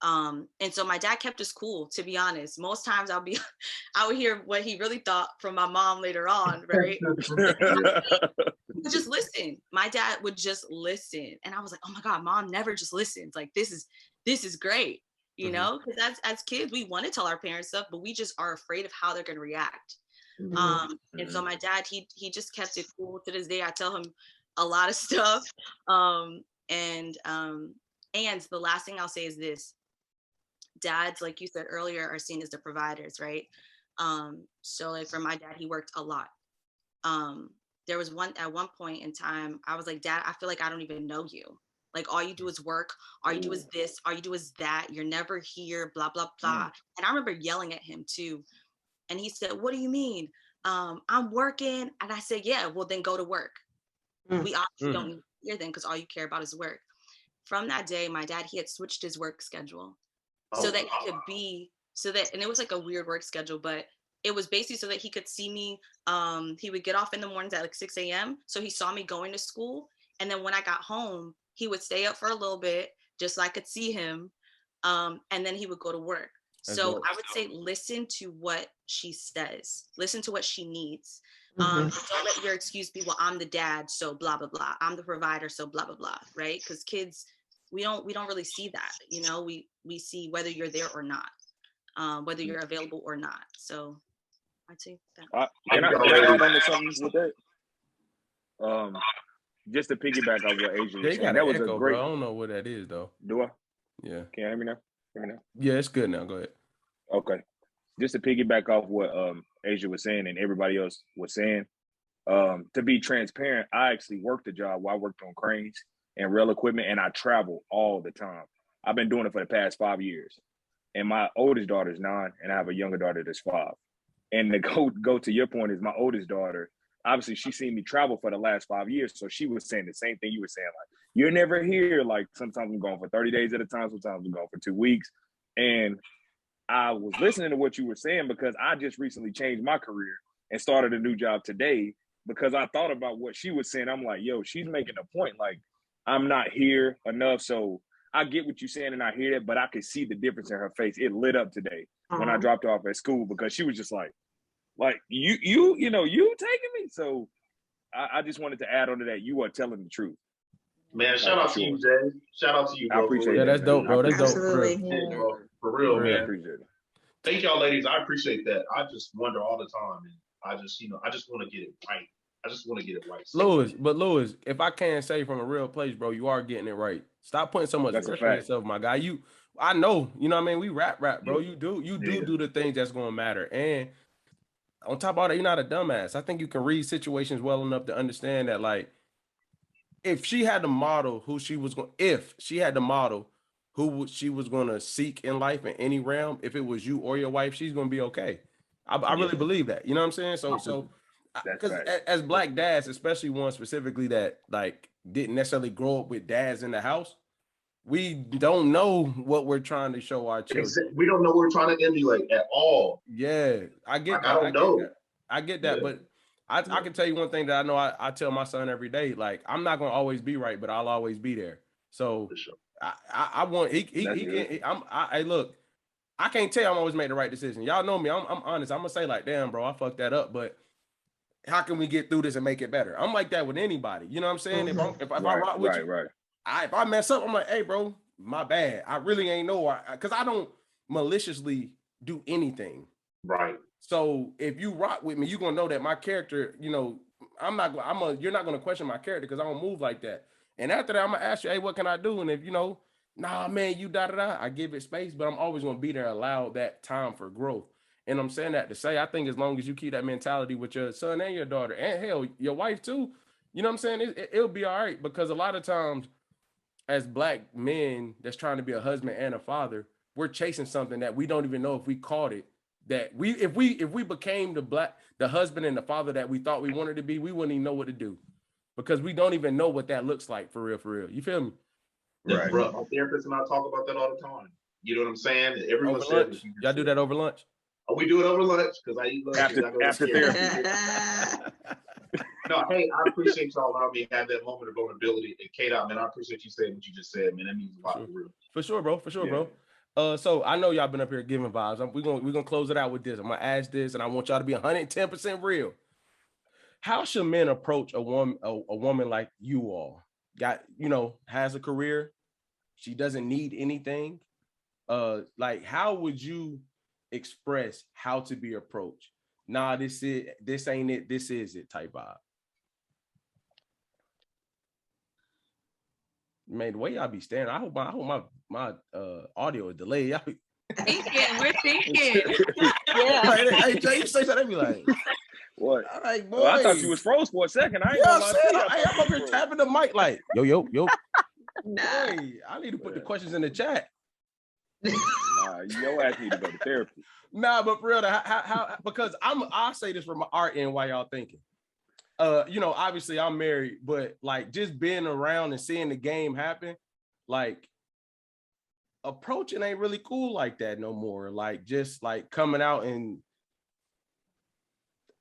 And so my dad kept us cool, to be honest. Most times I would hear what he really thought from my mom later on, right? Would just listen. My dad would just listen. And I was like, oh my God, mom never just listens. Like, this is great. You know, because as kids, we want to tell our parents stuff, but we just are afraid of how they're going to react. And so my dad, he just kept it cool. To this day, I tell him a lot of stuff. And the last thing I'll say is this: dads, like you said earlier, are seen as the providers, right? So like for my dad, he worked a lot. There was at one point in time, I was like, Dad, I feel like I don't even know you. Like, all you do is work, all you do is this, all you do is that, you're never here, blah, blah, blah. And I remember yelling at him too. And he said, what do you mean? I'm working. And I said, yeah, well then go to work. We obviously don't need to hear then because all you care about is work. From that day, my dad, he had switched his work schedule so that he could and it was like a weird work schedule, but it was basically so that he could see me. He would get off in the mornings at like 6 a.m. So he saw me going to school. And then when I got home, he would stay up for a little bit just so I could see him. And then he would go to work. So I would say, listen to what she says. Listen to what she needs. Don't let your excuse be, well, I'm the dad, so blah, blah, blah. I'm the provider, so blah, blah, blah, right? Because kids, we don't really see that. You know, we see whether you're there or not, whether you're available or not. So I'd say that. Can I add on to something with that? Just to piggyback on what Asia was saying, that was echo, a great. Bro. I don't know what that is though. Do I? Yeah. Can you hear me now? Yeah, it's good now. Go ahead. Okay. Just to piggyback off what Asia was saying and everybody else was saying, to be transparent, I actually worked a job where I worked on cranes and rail equipment, and I travel all the time. I've been doing it for the past 5 years. And my oldest daughter is 9, and I have a younger daughter that's 5. And to go to your point is my oldest daughter, obviously she's seen me travel for the last 5 years. So she was saying the same thing you were saying, like, you're never here. Like, sometimes I'm going for 30 days at a time. Sometimes I'm going for 2 weeks. And I was listening to what you were saying because I just recently changed my career and started a new job today because I thought about what she was saying. I'm like, yo, she's making a point. Like, I'm not here enough. So I get what you're saying and I hear that, but I could see the difference in her face. It lit up today when I dropped her off at school because she was just like you taking me. So I just wanted to add on to that. You are telling the truth. Man, shout out to you, Jay. Shout out to you, bro. I appreciate it. Yeah, that's dope, bro. That's dope. Absolutely. For real, man. I appreciate it. Thank y'all, ladies. I appreciate that. I just wonder all the time, and I just want to get it right. I just want to get it right. Lewis, if I can say from a real place, bro, you are getting it right. Stop putting so much pressure on yourself, my guy. I know, you know what I mean? We rap, bro. You do the things that's going to matter. And on top of all that, you're not a dumbass. I think you can read situations well enough to understand that, like, if she had to model who she was going to seek in life in any realm, if it was you or your wife, she's going to be okay. I really believe that. You know what I'm saying? So because as black dads, especially one specifically that like didn't necessarily grow up with dads in the house, we don't know what we're trying to show our children. We don't know what we're trying to emulate at all. Yeah, I get that. I don't know. I get that, but I can tell you one thing that I know. I tell my son every day, like, I'm not gonna always be right, but I'll always be there. So sure. I want look, I can't tell you I'm always making the right decision. Y'all know me. I'm honest. I'm gonna say like, damn, bro, I fucked that up, but how can we get through this and make it better? I'm like that with anybody. You know what I'm saying? If I rock with you, if I mess up, I'm like, hey, bro, my bad. I really ain't know, because I don't maliciously do anything. Right. So if you rock with me, you're gonna know that my character, you know, you're not gonna question my character because I don't move like that. And after that, I'm gonna ask you, hey, what can I do? And if you know, nah, man, you da-da-da, I give it space, but I'm always gonna be there, allow that time for growth. And I'm saying that to say, I think as long as you keep that mentality with your son and your daughter, and hell, your wife too, you know what I'm saying? It'll be all right, because a lot of times as black men that's trying to be a husband and a father, we're chasing something that we don't even know if we caught it. That if we became the husband and the father that we thought we wanted to be, we wouldn't even know what to do, because we don't even know what that looks like for real. You feel me? Right. Bro, my therapist and I talk about that all the time. You know what I'm saying? Everyone Over said lunch. Y'all do that over lunch? Oh, we do it over lunch because I eat lunch after therapy. No, hey, I appreciate y'all allowing me to have that moment of vulnerability. And K-Dot, man, I appreciate you saying what you just said, man. That means a lot for real. For sure, bro. For sure, bro. So I know y'all been up here giving vibes. We're gonna close it out with this. I'm gonna ask this, and I want y'all to be 110% real. How should men approach a woman like you all? Has a career. She doesn't need anything. Like, how would you express how to be approached? Nah, this ain't it. This is it type vibe. Man, the way y'all be staring, I hope my audio is delayed. Y'all be we're thinking. Yeah. Hey, Jay, you say something, they be like, what? All right, boy. Well, I thought you was froze for a second. I ain't gonna lie to you. I'm up here tapping the mic like, yo. Nah. Boy, I need to put the questions in the chat. Nah, your ass need to go to therapy. Nah, but for real, how because I'll say this from my art end while y'all thinking. Obviously I'm married, but like just being around and seeing the game happen, like approaching ain't really cool like that no more. Like just like coming out, and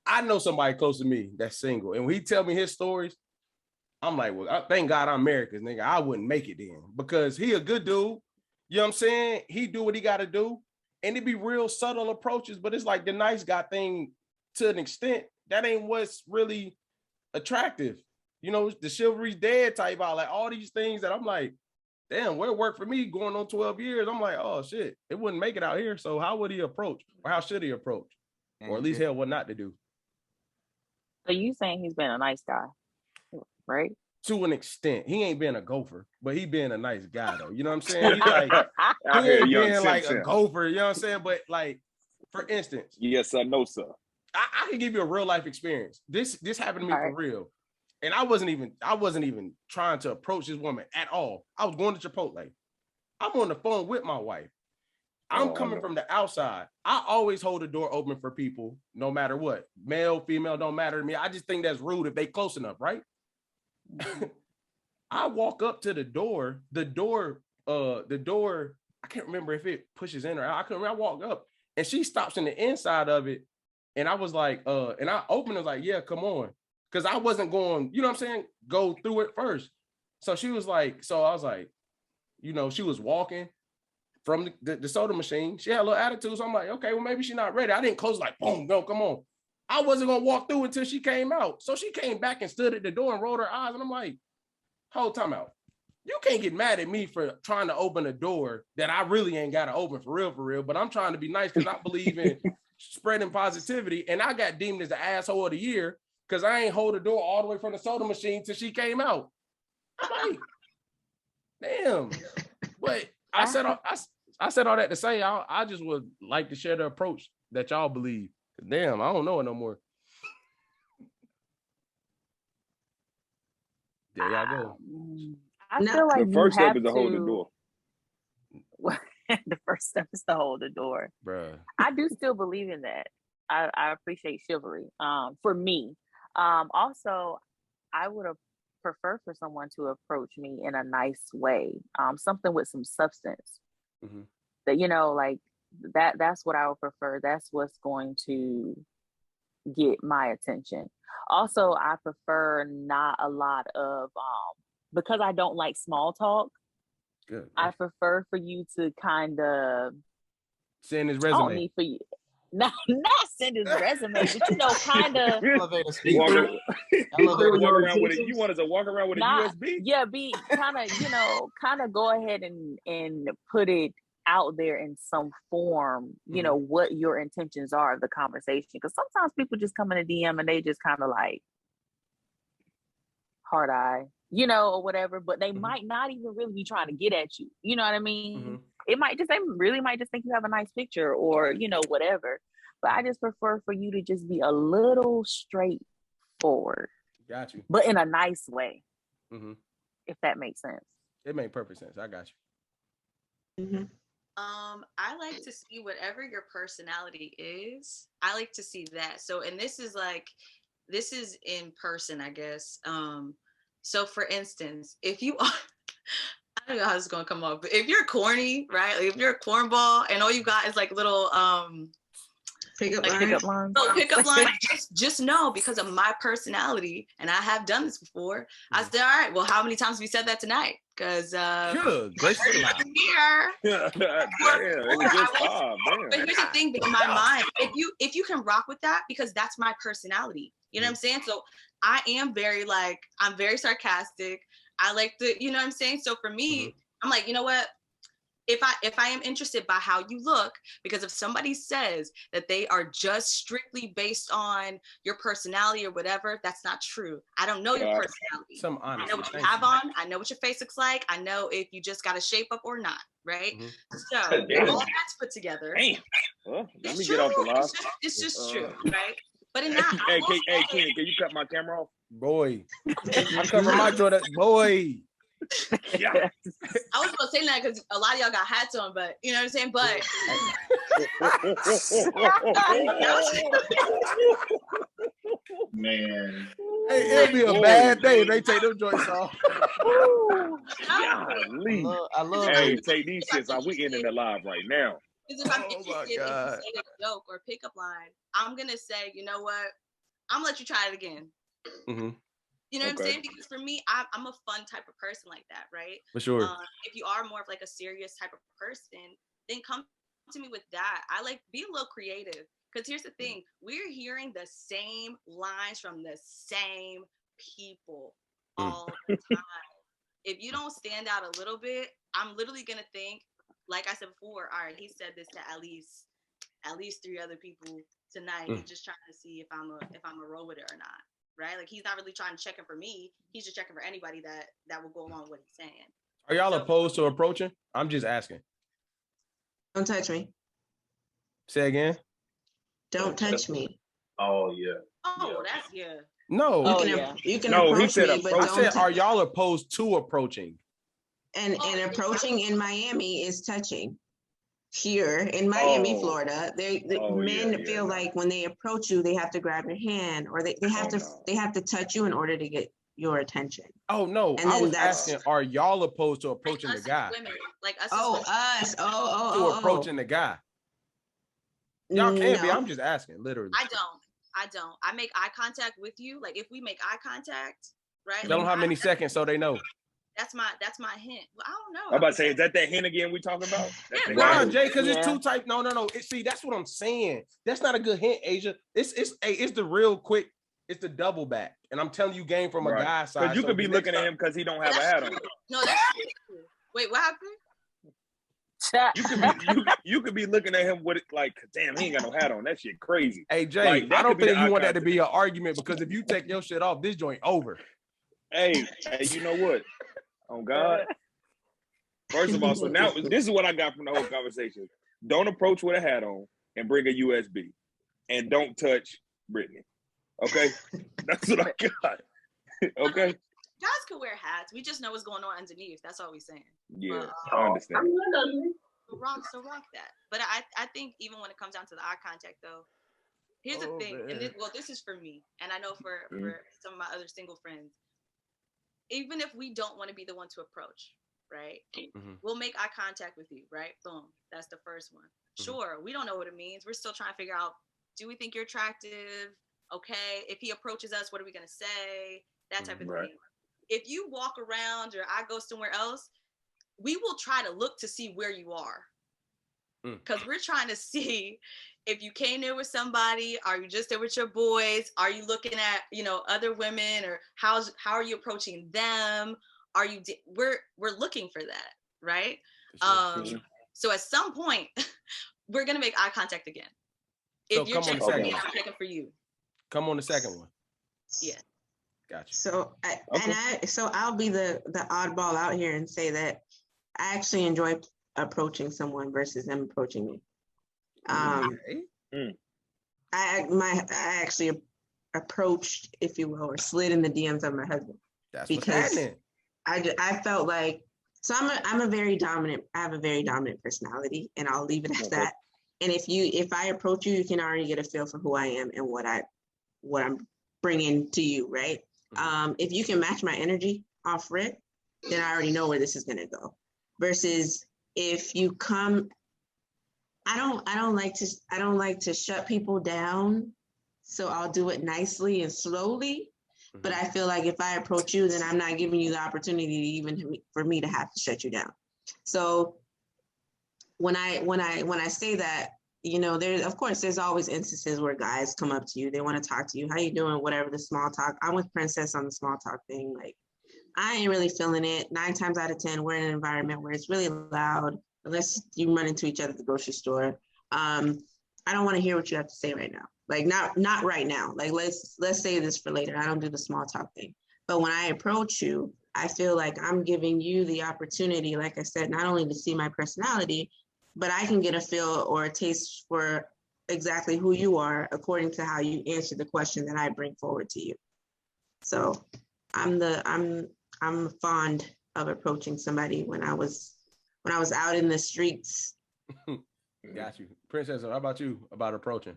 I know somebody close to me that's single, and when he tell me his stories, I'm like, well, thank God I'm married, because nigga, I wouldn't make it then, because he a good dude. You know what I'm saying? He do what he got to do, and it be real subtle approaches, but it's like the nice guy thing to an extent. That ain't what's really attractive. The chivalry's dead type out, like all these things that I'm like, damn, where it worked for me going on 12 years. I'm like, oh shit, it wouldn't make it out here. So how would he approach, or how should he approach, or at least hell what not to do? So you saying he's been a nice guy, right? To an extent. He ain't been a gopher, but he been a nice guy though. You know what I'm saying? He's like, he ain't been like a gopher, you know what I'm saying? But like, for instance, yes sir, no sir. I can give you a real life experience. This happened to me for real. And I wasn't even trying to approach this woman at all. I was going to Chipotle. I'm on the phone with my wife. I'm coming from the outside. I always hold the door open for people, no matter what. Male, female, don't matter to me. I just think that's rude if they close enough, right? I walk up to the door, I can't remember if it pushes in or out. I walk up and she stops in the inside of it. And I was like, and I opened it, like, yeah, come on. Cause I wasn't going, you know what I'm saying? Go through it first. So she was like, so I was like, she was walking from the soda machine. She had a little attitude. So I'm like, okay, well, maybe she's not ready. I didn't close like, boom, no, come on. I wasn't going to walk through until she came out. So she came back and stood at the door and rolled her eyes. And I'm like, hold time out. You can't get mad at me for trying to open a door that I really ain't got to open for real. But I'm trying to be nice because I believe in spreading positivity. And I got deemed as the asshole of the year because I ain't hold the door all the way from the soda machine till she came out. I'm like, damn. But I said all that to say I just would like to share the approach that y'all believe. Damn, I don't know it no more. There y'all go. I feel like the first step is to hold the door. The first step is to hold the door. Bruh. I do still believe in that. I appreciate chivalry. For me. Also, I would have preferred for someone to approach me in a nice way. Something with some substance. Mm-hmm. That, like that's what I would prefer. That's what's going to get my attention. Also, I prefer not a lot of because I don't like small talk. Good. I prefer for you to kind of send his resume. I don't need for you. Not send his resume, but kind of elevator speak. Walk around with it. You want us to walk around with a USB? Yeah, be kind of, kind of go ahead and put it out there in some form, what your intentions are of the conversation. Because sometimes people just come in a DM and they just kind of like hard eye, or whatever, but they might not even really be trying to get at you. You know what I mean? Mm-hmm. They really might just think you have a nice picture or, whatever. But I just prefer for you to just be a little straightforward. Got you. But in a nice way. Mm-hmm. If that makes sense. It made perfect sense. I got you. Mm-hmm. I like to see whatever your personality is. I like to see that. So, and this is in person, I guess. So for instance, if you are, I don't know how this is gonna come up, but if you're corny, right? Like if you're a cornball and all you got is like little pickup line. No, pickup line. Just know because of my personality, and I have done this before. I said, all right, well, how many times have we said that tonight? Because good, gracefully here. But here's the thing, in my mind, if you can rock with that, because that's my personality. You know what I'm saying? So I am I'm very sarcastic. I like the, you know what I'm saying? So for me, I'm like, you know what? If I am interested by how you look, because if somebody says that they are just strictly based on your personality or whatever, that's not true. I don't know your personality. I know what you have on. I know what your face looks like. I know if you just got a shape up or not, right? So all that's put together. Well, let me get off the live. It's just true, right? But in that, hey, Ken, can you cut my camera off? Boy, I cover my Jordan. Boy. Yeah. I was gonna say that because a lot of y'all got hats on, but you know what I'm saying. But Man, hey, it'll be a bad day if they take them joints off. I love. Hey, take these shits off. We ending the live right now. Because if I'm interested, if you say a joke or pickup line, I'm gonna say, you know what? I'm gonna let you try it again. You know what I'm saying? Because for me, I'm a fun type of person like that, right? For sure. If you are more of like a serious type of person, then come to me with that. I like be a little creative. Because here's the thing, we're hearing the same lines from the same people all the time. If you don't stand out a little bit, I'm literally gonna think, like I said before, all right, he said this to at least 3 other people tonight. He's just trying to see if I'm a roll with it or not. Right? Like he's not really trying to check it for me. He's just checking for anybody that will go along with what he's saying. Are y'all opposed to approaching? I'm just asking. Don't touch me. Say again. Don't touch me. Oh yeah. Oh, that's No. You can approach me, but I said, are y'all opposed to approaching? And approaching in Miami is touching. Here in Miami, Florida, men feel like when they approach you, they have to grab your hand, or they have to touch you in order to get your attention. Oh no, and I was asking, are y'all opposed to approaching the guy? Women, like us. To approaching the guy. Y'all can't be. I'm just asking, literally. I don't. I make eye contact with you. Like if we make eye contact, right? Tell them how many seconds so they know. That's my hint. Well, I don't know. I'm about to say, is that hint again we talking about? Nah, Jay, because it's two types. No. See, that's what I'm saying. That's not a good hint, Asia. It's the real quick. It's the double back, and I'm telling you, game from a guy's side. Because you could be looking at him because he don't have a hat on. No, that's true. Wait, what happened? You could be looking at him with it like, damn, he ain't got no hat on. That shit crazy. Hey Jay, like, I don't think you want that to be an argument, because if you take your shit off, this joint over. Hey, you know what? Oh God. First of all, so now this is what I got from the whole conversation. Don't approach with a hat on and bring a USB. And don't touch Bryttany. Okay? That's what I got. Okay. Guys could wear hats. We just know what's going on underneath. That's all we're saying. Yeah, I understand. Rock that. But I think even when it comes down to the eye contact though, here's the thing. And this is for me. And I know for some of my other single friends. Even if we don't want to be the one to approach, right? We'll make eye contact with you, right? Boom. That's the first one. Sure, we don't know what it means. We're still trying to figure out, do we think you're attractive? Okay. If he approaches us, what are we going to say? That type of thing. If you walk around or I go somewhere else, we will try to look to see where you are. Because we're trying to see if you came there with somebody, are you just there with your boys? Are you looking at, other women, or how are you approaching them? We're looking for that, right? So at some point, we're gonna make eye contact again. If you're checking for me, I'm checking for you. Come on the second one. Yeah. Gotcha. So I'll be the oddball out here and say that I actually enjoy approaching someone versus them approaching me. I actually approached, if you will, or slid in the DMs of my husband. That's because I felt like, so I have a very dominant personality, and I'll leave it at that. And if I approach you, you can already get a feel for who I am and what I'm bringing to you, right? If you can match my energy off rip, then I already know where this is gonna go. Versus if you come, I don't like to shut people down. So I'll do it nicely and slowly. But I feel like if I approach you, then I'm not giving you the opportunity to even for me to have to shut you down. So when I say that, you know, there's always instances where guys come up to you, they want to talk to you, how you doing, whatever, the small talk. I'm with Princess on the small talk thing. Like, I ain't really feeling it. 9 times out of 10, we're in an environment where it's really loud, unless you run into each other at the grocery store. I don't want to hear what you have to say right now. Like, not right now. Like, let's save this for later. I don't do the small talk thing. But when I approach you, I feel like I'm giving you the opportunity, like I said, not only to see my personality, but I can get a feel or a taste for exactly who you are according to how you answer the question that I bring forward to you. So I'm fond of approaching somebody when I was out in the streets. Got you. Princess, how about you about approaching?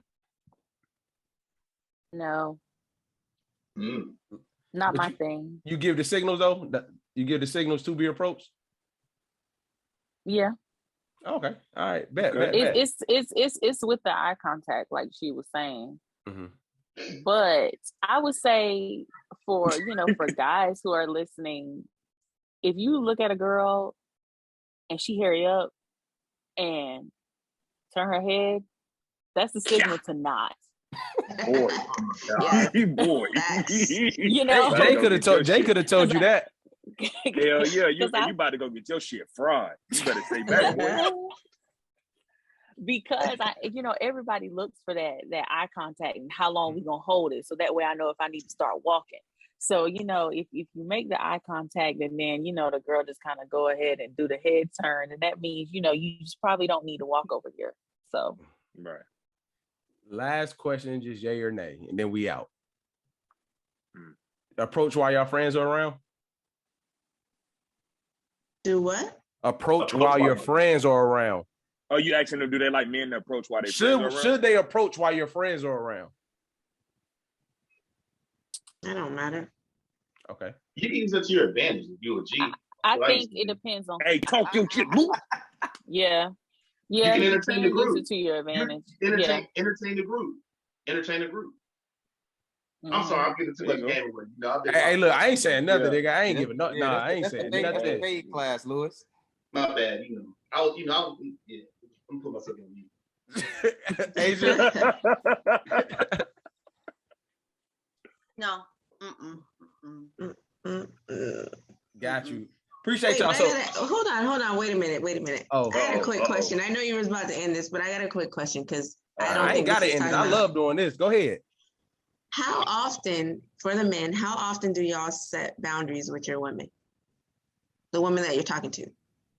No. Not But my thing. You give the signals though? You give the signals to be approached? Yeah. Okay. All right. Bet. It's with the eye contact, like she was saying. Mm-hmm. But I would say for guys who are listening, if you look at a girl and she hurry up and turn her head, that's the signal to not. Boy, boy. Jay could have told you that. Hell yeah, you about to go get your shit fried. You better say back, boy. Because everybody looks for that eye contact and how long we gonna hold it, so that way I know if I need to start walking. So if you make the eye contact and then the girl just kind of go ahead and do the head turn, and that means you just probably don't need to walk over here. So right. Last question, just yay or nay, and then we out. Approach while your friends are around. Do what? Approach while your friends are around. Oh, you asking them, do they like men to approach while they friends are around? Should they approach while your friends are around? That don't matter. Okay. You can use it to your advantage if you're a G. I think it depends on. Hey, talk your shit, Luke. Yeah. You can entertain the group. Use it to your advantage. Entertain the group. Entertain the group. I'm sorry, I'm getting too much game away. Hey, look, I ain't saying nothing, nigga. I ain't giving nothing. I ain't saying nothing. That's the paid class, Lewis. My bad. I'm putting myself on mute. Asia. No. Got you. Appreciate y'all. Hold on. Wait a minute. Oh, I had a quick question. I know you was about to end this, but I got a quick question because I ain't got to end it. I love doing this. Go ahead. How often, for the men, do y'all set boundaries with your women? The women that you're talking to.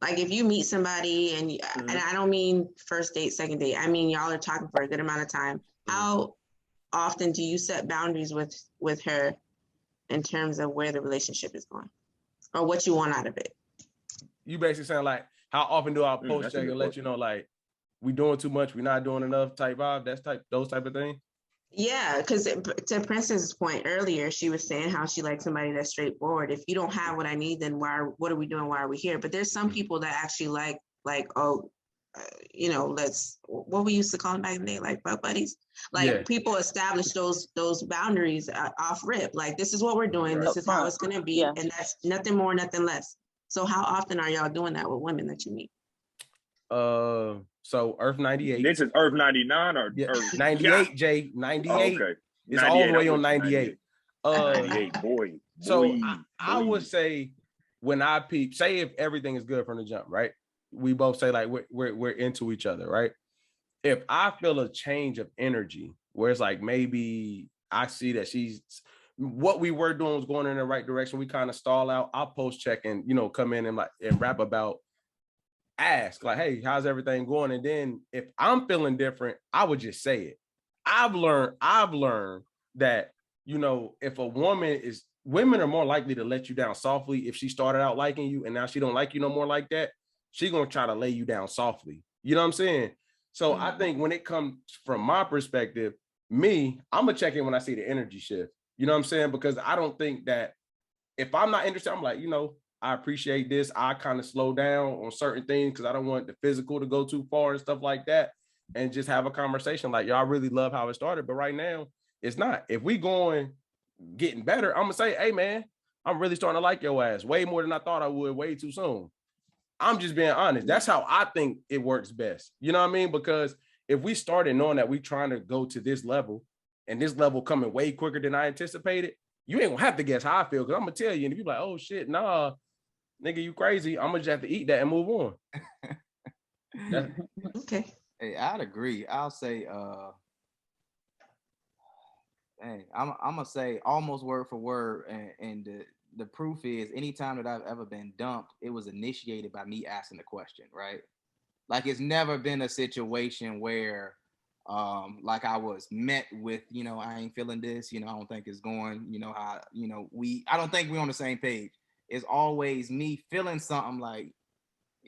Like if you meet somebody and I don't mean first date, second date. I mean y'all are talking for a good amount of time. How often do you set boundaries with her in terms of where the relationship is going or what you want out of it? You basically saying like, how often do I post check and let you know like we doing too much, we not doing enough type vibe, those type of things? Yeah, because to Princess's point earlier, she was saying how she likes somebody that's straightforward. If you don't have what I need, then what are we doing? Why are we here? But there's some people that actually like what we used to call them back in the day, like butt buddies. Like people establish those boundaries off rip. Like this is what we're doing. This is how it's going to be. Yeah. And that's nothing more, nothing less. So how often are y'all doing that with women that you meet? So Earth 98. This is Earth 99 or Earth 98, Jay. 98. Oh, okay. It's all the way on 98. 98, boy. So I would say when I say if everything is good from the jump, right? We both say like we're into each other, right? If I feel a change of energy where it's like maybe I see that what we were doing was going in the right direction, we kind of stall out, I'll post check and come in and rap about, ask like, hey, how's everything going? And then if I'm feeling different, I would just say it. I've learned that if women are more likely to let you down softly if she started out liking you and now she don't like you no more like that, she gonna try to lay you down softly. You know what I'm saying? So I think when it comes from my perspective, I'm gonna check in when I see the energy shift. You know what I'm saying? Because I don't think that if I'm not interested, I'm like, I appreciate this. I kind of slow down on certain things because I don't want the physical to go too far and stuff like that. And just have a conversation like, y'all really love how it started, but right now it's not. If we going getting better, I'm gonna say, hey man, I'm really starting to like your ass way more than I thought I would way too soon. I'm just being honest. That's how I think it works best. You know what I mean? Because if we started knowing that we trying to go to this level and this level coming way quicker than I anticipated, you ain't gonna have to guess how I feel because I'm gonna tell you. And if you're like, oh shit, nah, nigga, you crazy. I'm gonna just have to eat that and move on. Okay. Hey, I'd agree. I'll say, I'm gonna say almost word for word, and the proof is anytime that I've ever been dumped, it was initiated by me asking the question, right? Like it's never been a situation where like I was met with, I ain't feeling this, I don't think it's going, how, I don't think we're on the same page. It's always me feeling something like,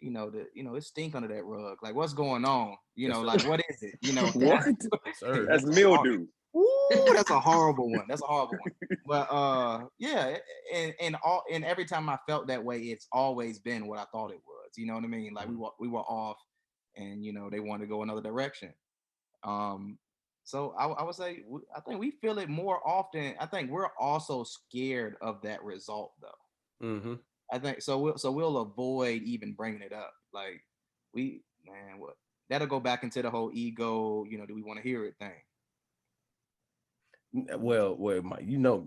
it stink under that rug. Like what's going on? Like what is it? What? That's mildew. Ooh, that's a horrible one. That's a horrible one. But yeah, and every time I felt that way, it's always been what I thought it was. You know what I mean? Like we were off, and they wanted to go another direction. So I would say I think we feel it more often. I think we're also scared of that result, though. Mm-hmm. I think so. We'll avoid even bringing it up. Like what? That'll go back into the whole ego. Do we want to hear it thing? Well, Mike, you know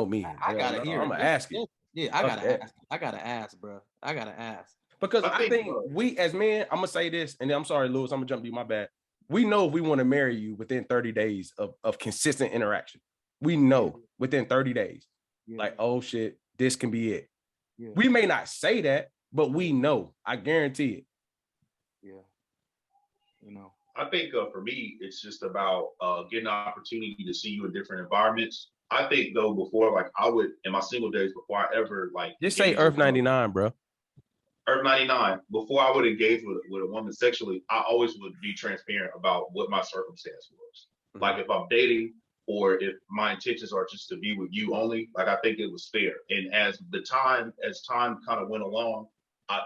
me. I gotta hear. I'm gonna ask you. Yeah, I gotta ask. I gotta ask, bro. I gotta ask because I think we as men. I'm gonna say this, and then I'm sorry, Lewis. I'm gonna jump to you. My bad. We know if we want to marry you within 30 days of consistent interaction. We know within 30 days. Yeah. Like, oh shit, this can be it. Yeah. We may not say that, but we know. I guarantee it. Yeah. I think for me, it's just about getting an opportunity to see you in different environments. I think though, before like I would in my single days, before I ever like just say Earth 99, bro. Earth 99. Before I would engage with a woman sexually, I always would be transparent about what my circumstance was. Mm-hmm. Like if I'm dating or if my intentions are just to be with you only, like I think it was fair. And as time kind of went along,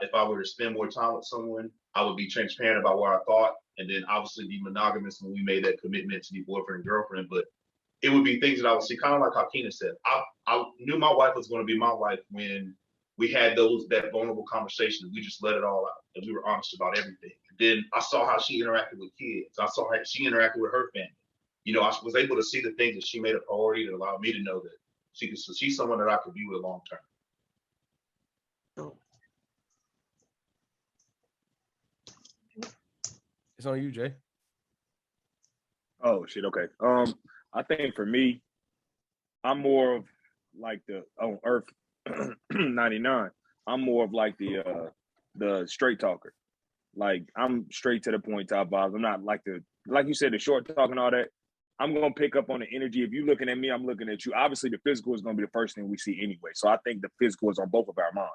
if I were to spend more time with someone, I would be transparent about what I thought, and then obviously be monogamous when we made that commitment to be boyfriend and girlfriend. But it would be things that I would see, kind of like how Keena said. I knew my wife was going to be my wife when we had that vulnerable conversation. We just let it all out, and we were honest about everything. And then I saw how she interacted with kids. I saw how she interacted with her family. I was able to see the things that she made a priority that allowed me to know that she's someone that I could be with long term. It's on you, Jay. Oh shit. Okay. I think for me, I'm more of like on Earth 99. I'm more of like the straight talker. Like I'm straight to the point, top vibes. I'm not like you said, the short talk and all that. I'm gonna pick up on the energy. If you're looking at me, I'm looking at you. Obviously, the physical is gonna be the first thing we see anyway. So I think the physical is on both of our minds.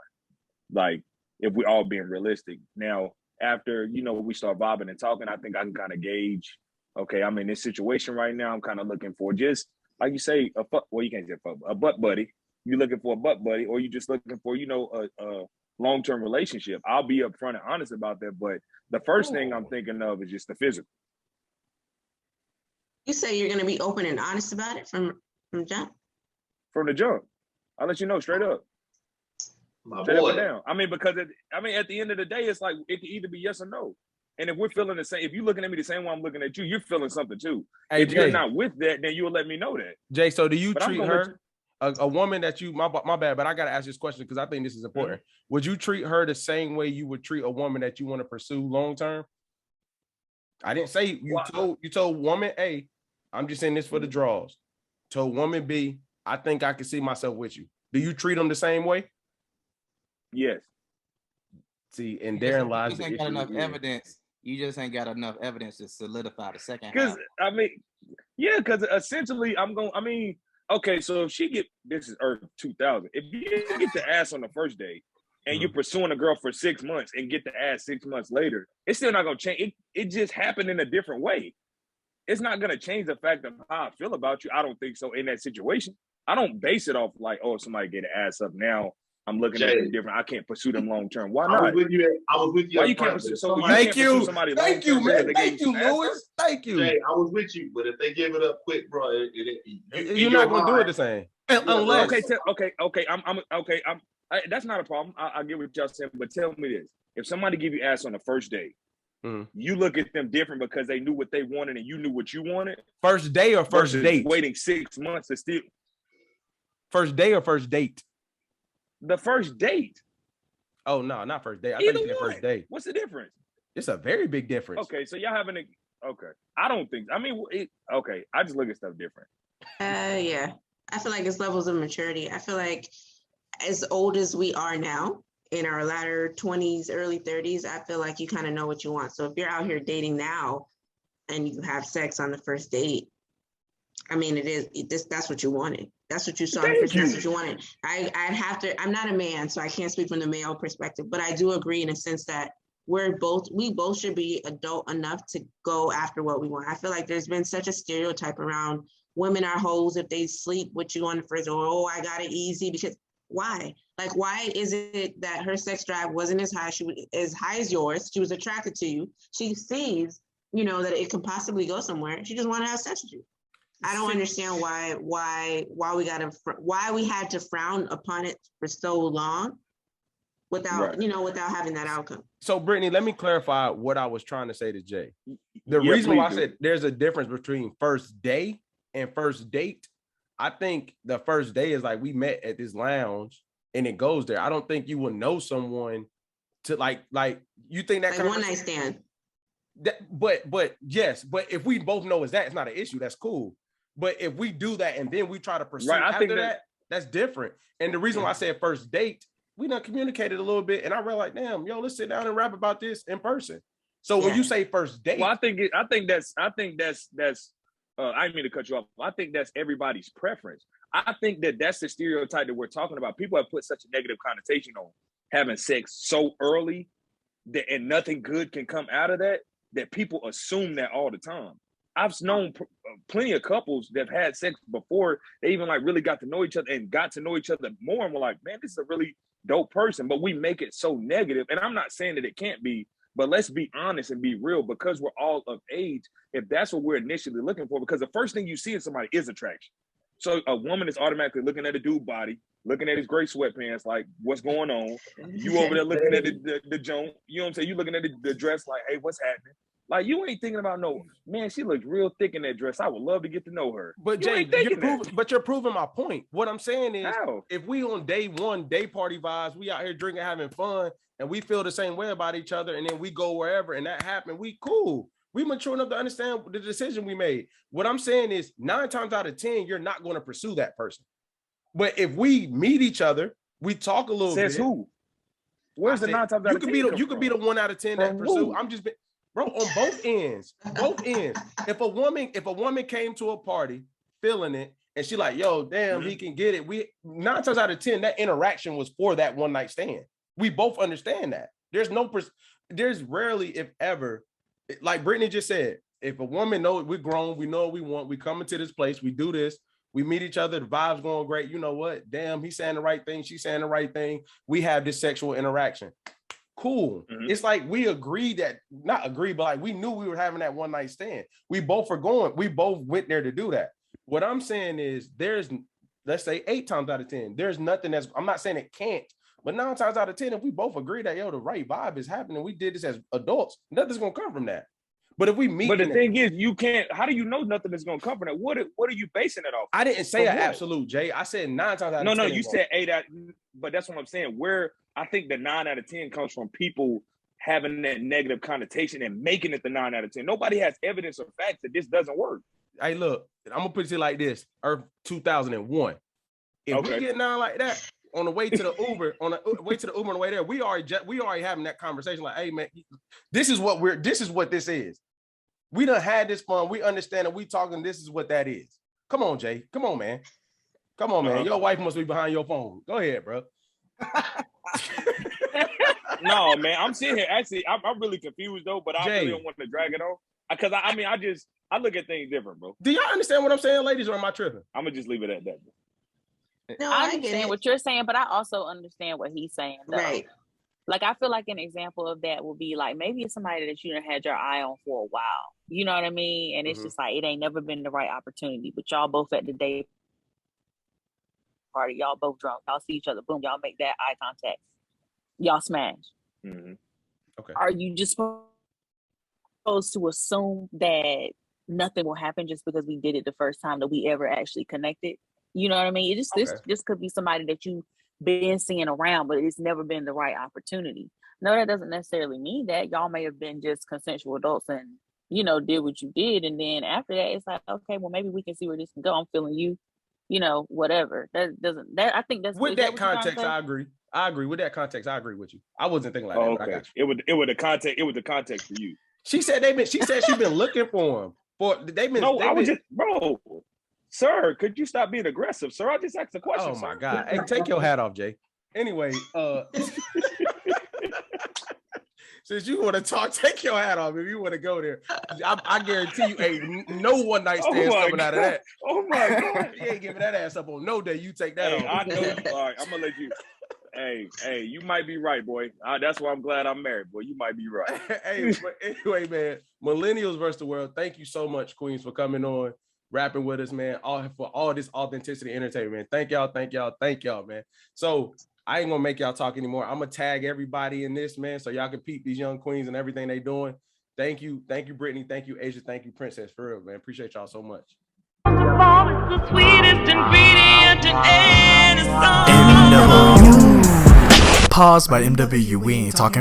Like if we all being realistic. Now, after we start vibing and talking, I think I can kind of gauge. Okay, I'm in this situation right now. I'm kind of looking for just like you say, you can't say a butt buddy. You're looking for a butt buddy, or you're just looking for a long-term relationship. I'll be upfront and honest about that. But the first thing I'm thinking of is just the physical. You say you're going to be open and honest about it from jump? From the jump. I'll let you know straight up. Straight up and down. I mean, because at the end of the day, it's like it can either be yes or no. And if we're feeling the same, if you're looking at me the same way I'm looking at you, you're feeling something too. Hey, if you're not with that, then you'll let me know that. Jay, so do you treat her, a woman that you, my bad, but I got to ask this question because I think this is important. Mm-hmm. Would you treat her the same way you would treat a woman that you want to pursue long-term? I didn't say you told woman A, I'm just saying this for the draws. Told woman B, I think I can see myself with you. Do you treat them the same way? Yes. See, and therein lies the issue. You just ain't got enough evidence to solidify the second. Because because essentially okay, so if she this is Earth 2000. If you get the ass on the first day and you're pursuing a girl for 6 months and get the ass 6 months later, it's still not gonna change. It just happened in a different way. It's not gonna change the fact of how I feel about you. I don't think so in that situation. I don't base it off like, oh, if somebody get an ass up now, I'm looking at them different. I can't pursue them long term. Why I not? was with you. Why you can't pursue? So Thank you, somebody thank you, man. Thank you, Louis. Thank you. Jay, I was with you, but if they give it up quick, bro, you're not gonna do it the same. Unless okay. That's not a problem. I get what y'all saying, but tell me this: if somebody give you ass on the first date, you look at them different because they knew what they wanted and you knew what you wanted. First day or first date? Waiting 6 months to still. First day or first date? The first date. Oh no, not first date. I thought you said first date. What's the difference? It's a very big difference. Okay, so y'all having okay. I don't think. I mean, okay. I just look at stuff different. Yeah. I feel like it's levels of maturity. I feel like as old as we are now, in our latter 20s, early 30s, I feel like you kind of know what you want. So if you're out here dating now and you have sex on the first date, I mean, that's what you wanted. That's what you saw. That's what you wanted. I'd have to, I'm not a man, so I can't speak from the male perspective, but I do agree in a sense that we both should be adult enough to go after what we want. I feel like there's been such a stereotype around women are hoes if they sleep with you on the first, or, oh, I got it easy, because why? Like, why is it that her sex drive wasn't as high? She was as high as yours. She was attracted to you. She sees, that it could possibly go somewhere. She just wanted to have sex with you. I don't understand why we had to frown upon it for so long without having that outcome. So Brittany, let me clarify what I was trying to say to Jay. The reason why I said there's a difference between first day and first date, I think the first day is like we met at this lounge and it goes there. I don't think you will know someone to like you think that like one night stand. But yes, but if we both know it's not an issue, that's cool. But if we do that and then we try to pursue after that's different. And the reason why I said first date, we done communicated a little bit, and I realized, damn, let's sit down and rap about this in person. So when you say first date, well, I think that's. I didn't mean to cut you off. I think that's everybody's preference. I think that's the stereotype that we're talking about. People have put such a negative connotation on having sex so early and nothing good can come out of that people assume that all the time. I've known plenty of couples that have had sex before they even really got to know each other and got to know each other more and were like, man, this is a really dope person, but we make it so negative. And I'm not saying that it can't be, but let's be honest and be real, because we're all of age. If that's what we're initially looking for, because the first thing you see in somebody is attraction. So a woman is automatically looking at a dude's body, looking at his gray sweatpants, like, what's going on? You over there looking at the joint, you know what I'm saying? You looking at the dress like, hey, what's happening? Like, you ain't thinking about man, she looks real thick in that dress. I would love to get to know her. But Jay, you're proving my point. What I'm saying is, if we on day one, day party vibes, we out here drinking, having fun, and we feel the same way about each other, and then we go wherever, and that happened, we cool. We mature enough to understand the decision we made. What I'm saying is 9 times out of 10, you're not going to pursue that person. But if we meet each other, we talk a little bit. Says who? Where's the 9 times out of 10? You could be the 1 out of 10 that pursue. I'm just... Bro, on both ends. If a woman came to a party feeling it and she like, yo, damn, he can get it. 9 times out of 10, that interaction was for that one night stand. We both understand that. There's rarely, if ever, like Brittany just said, if a woman knows we're grown, we know what we want, we come into this place, we do this, we meet each other, the vibe's going great. You know what? Damn, he's saying the right thing, she's saying the right thing. We have this sexual interaction. Cool. It's like we agreed but like we knew we were having that one night stand. We both went there to do that. What I'm saying is let's say 8 times out of 10, there's nothing I'm not saying it can't, but 9 times out of 10, if we both agree that, the right vibe is happening, we did this as adults, nothing's going to come from that. But if we meet, but the thing is, you can't. How do you know nothing is going to come from that? What are you basing it off? I didn't say an absolute, Jay. I said 9 times out of 10. No, you said 8 out. But that's what I'm saying. Where I think the 9 out of 10 comes from people having that negative connotation and making it the 9 out of 10. Nobody has evidence or facts that this doesn't work. Hey, look, I'm gonna put it like this: Earth 2001. If we get 9 like that on the way to the Uber, on the way there, we already having that conversation. Like, hey man, this is what this is. We done had this fun. We understand it. We talking. This is what that is. Come on, Jay. Come on, man. Come on, man. Your wife must be behind your phone. Go ahead, bro. No, man. I'm sitting here. Actually, I'm really confused though. But I really don't want to drag it on because I look at things different, bro. Do y'all understand what I'm saying, ladies, or am I tripping? I'm gonna just leave it at that. No, I I get understand it. what you're saying, but I also understand what he's saying, though. Right. Like, I feel like an example of that would be like maybe it's somebody that you done had your eye on for a while. You know what I mean? And it's just like it ain't never been the right opportunity. But y'all both at the day party, y'all both drunk, y'all see each other, boom, y'all make that eye contact, y'all smash. Okay. Are you just supposed to assume that nothing will happen just because we did it the first time that we ever actually connected? You know what I mean? This could be somebody that you been seeing around, but it's never been the right opportunity. No, that doesn't necessarily mean that. Y'all may have been just consensual adults and, you know, did what you did. And then after that, it's like, okay, well, maybe we can see where this can go. I'm feeling you, you know, whatever. I think that's with that context, I agree. With that context, I agree with you. I wasn't thinking like that, but I got you. It was the context for you. She said she's been looking for him. Bro. Sir, could you stop being aggressive, sir? I just asked a question. Oh my God. Hey, take your hat off, Jay. Anyway, since you want to talk, take your hat off if you want to go there. I guarantee you, no one night stands coming out of that. Oh my God. You ain't giving that ass up on no day. You take that off. I know. All right, I'm gonna let you. Hey, you might be right, boy. That's why I'm glad I'm married, boy. You might be right. Hey, but anyway, man, Millennials versus the World. Thank you so much, Queens, for coming on, rapping with us, man. For all this authenticity entertainment, man. Thank y'all, man. So I ain't gonna make y'all talk anymore. I'm gonna tag everybody in this, man, so y'all can peep these young queens and everything they doing. Thank you, Bryttany. Thank you, Aisya. Thank you, Princess. For real, man. Appreciate y'all so much. The sweetest ingredient in any song. Pause by MW. We ain't talking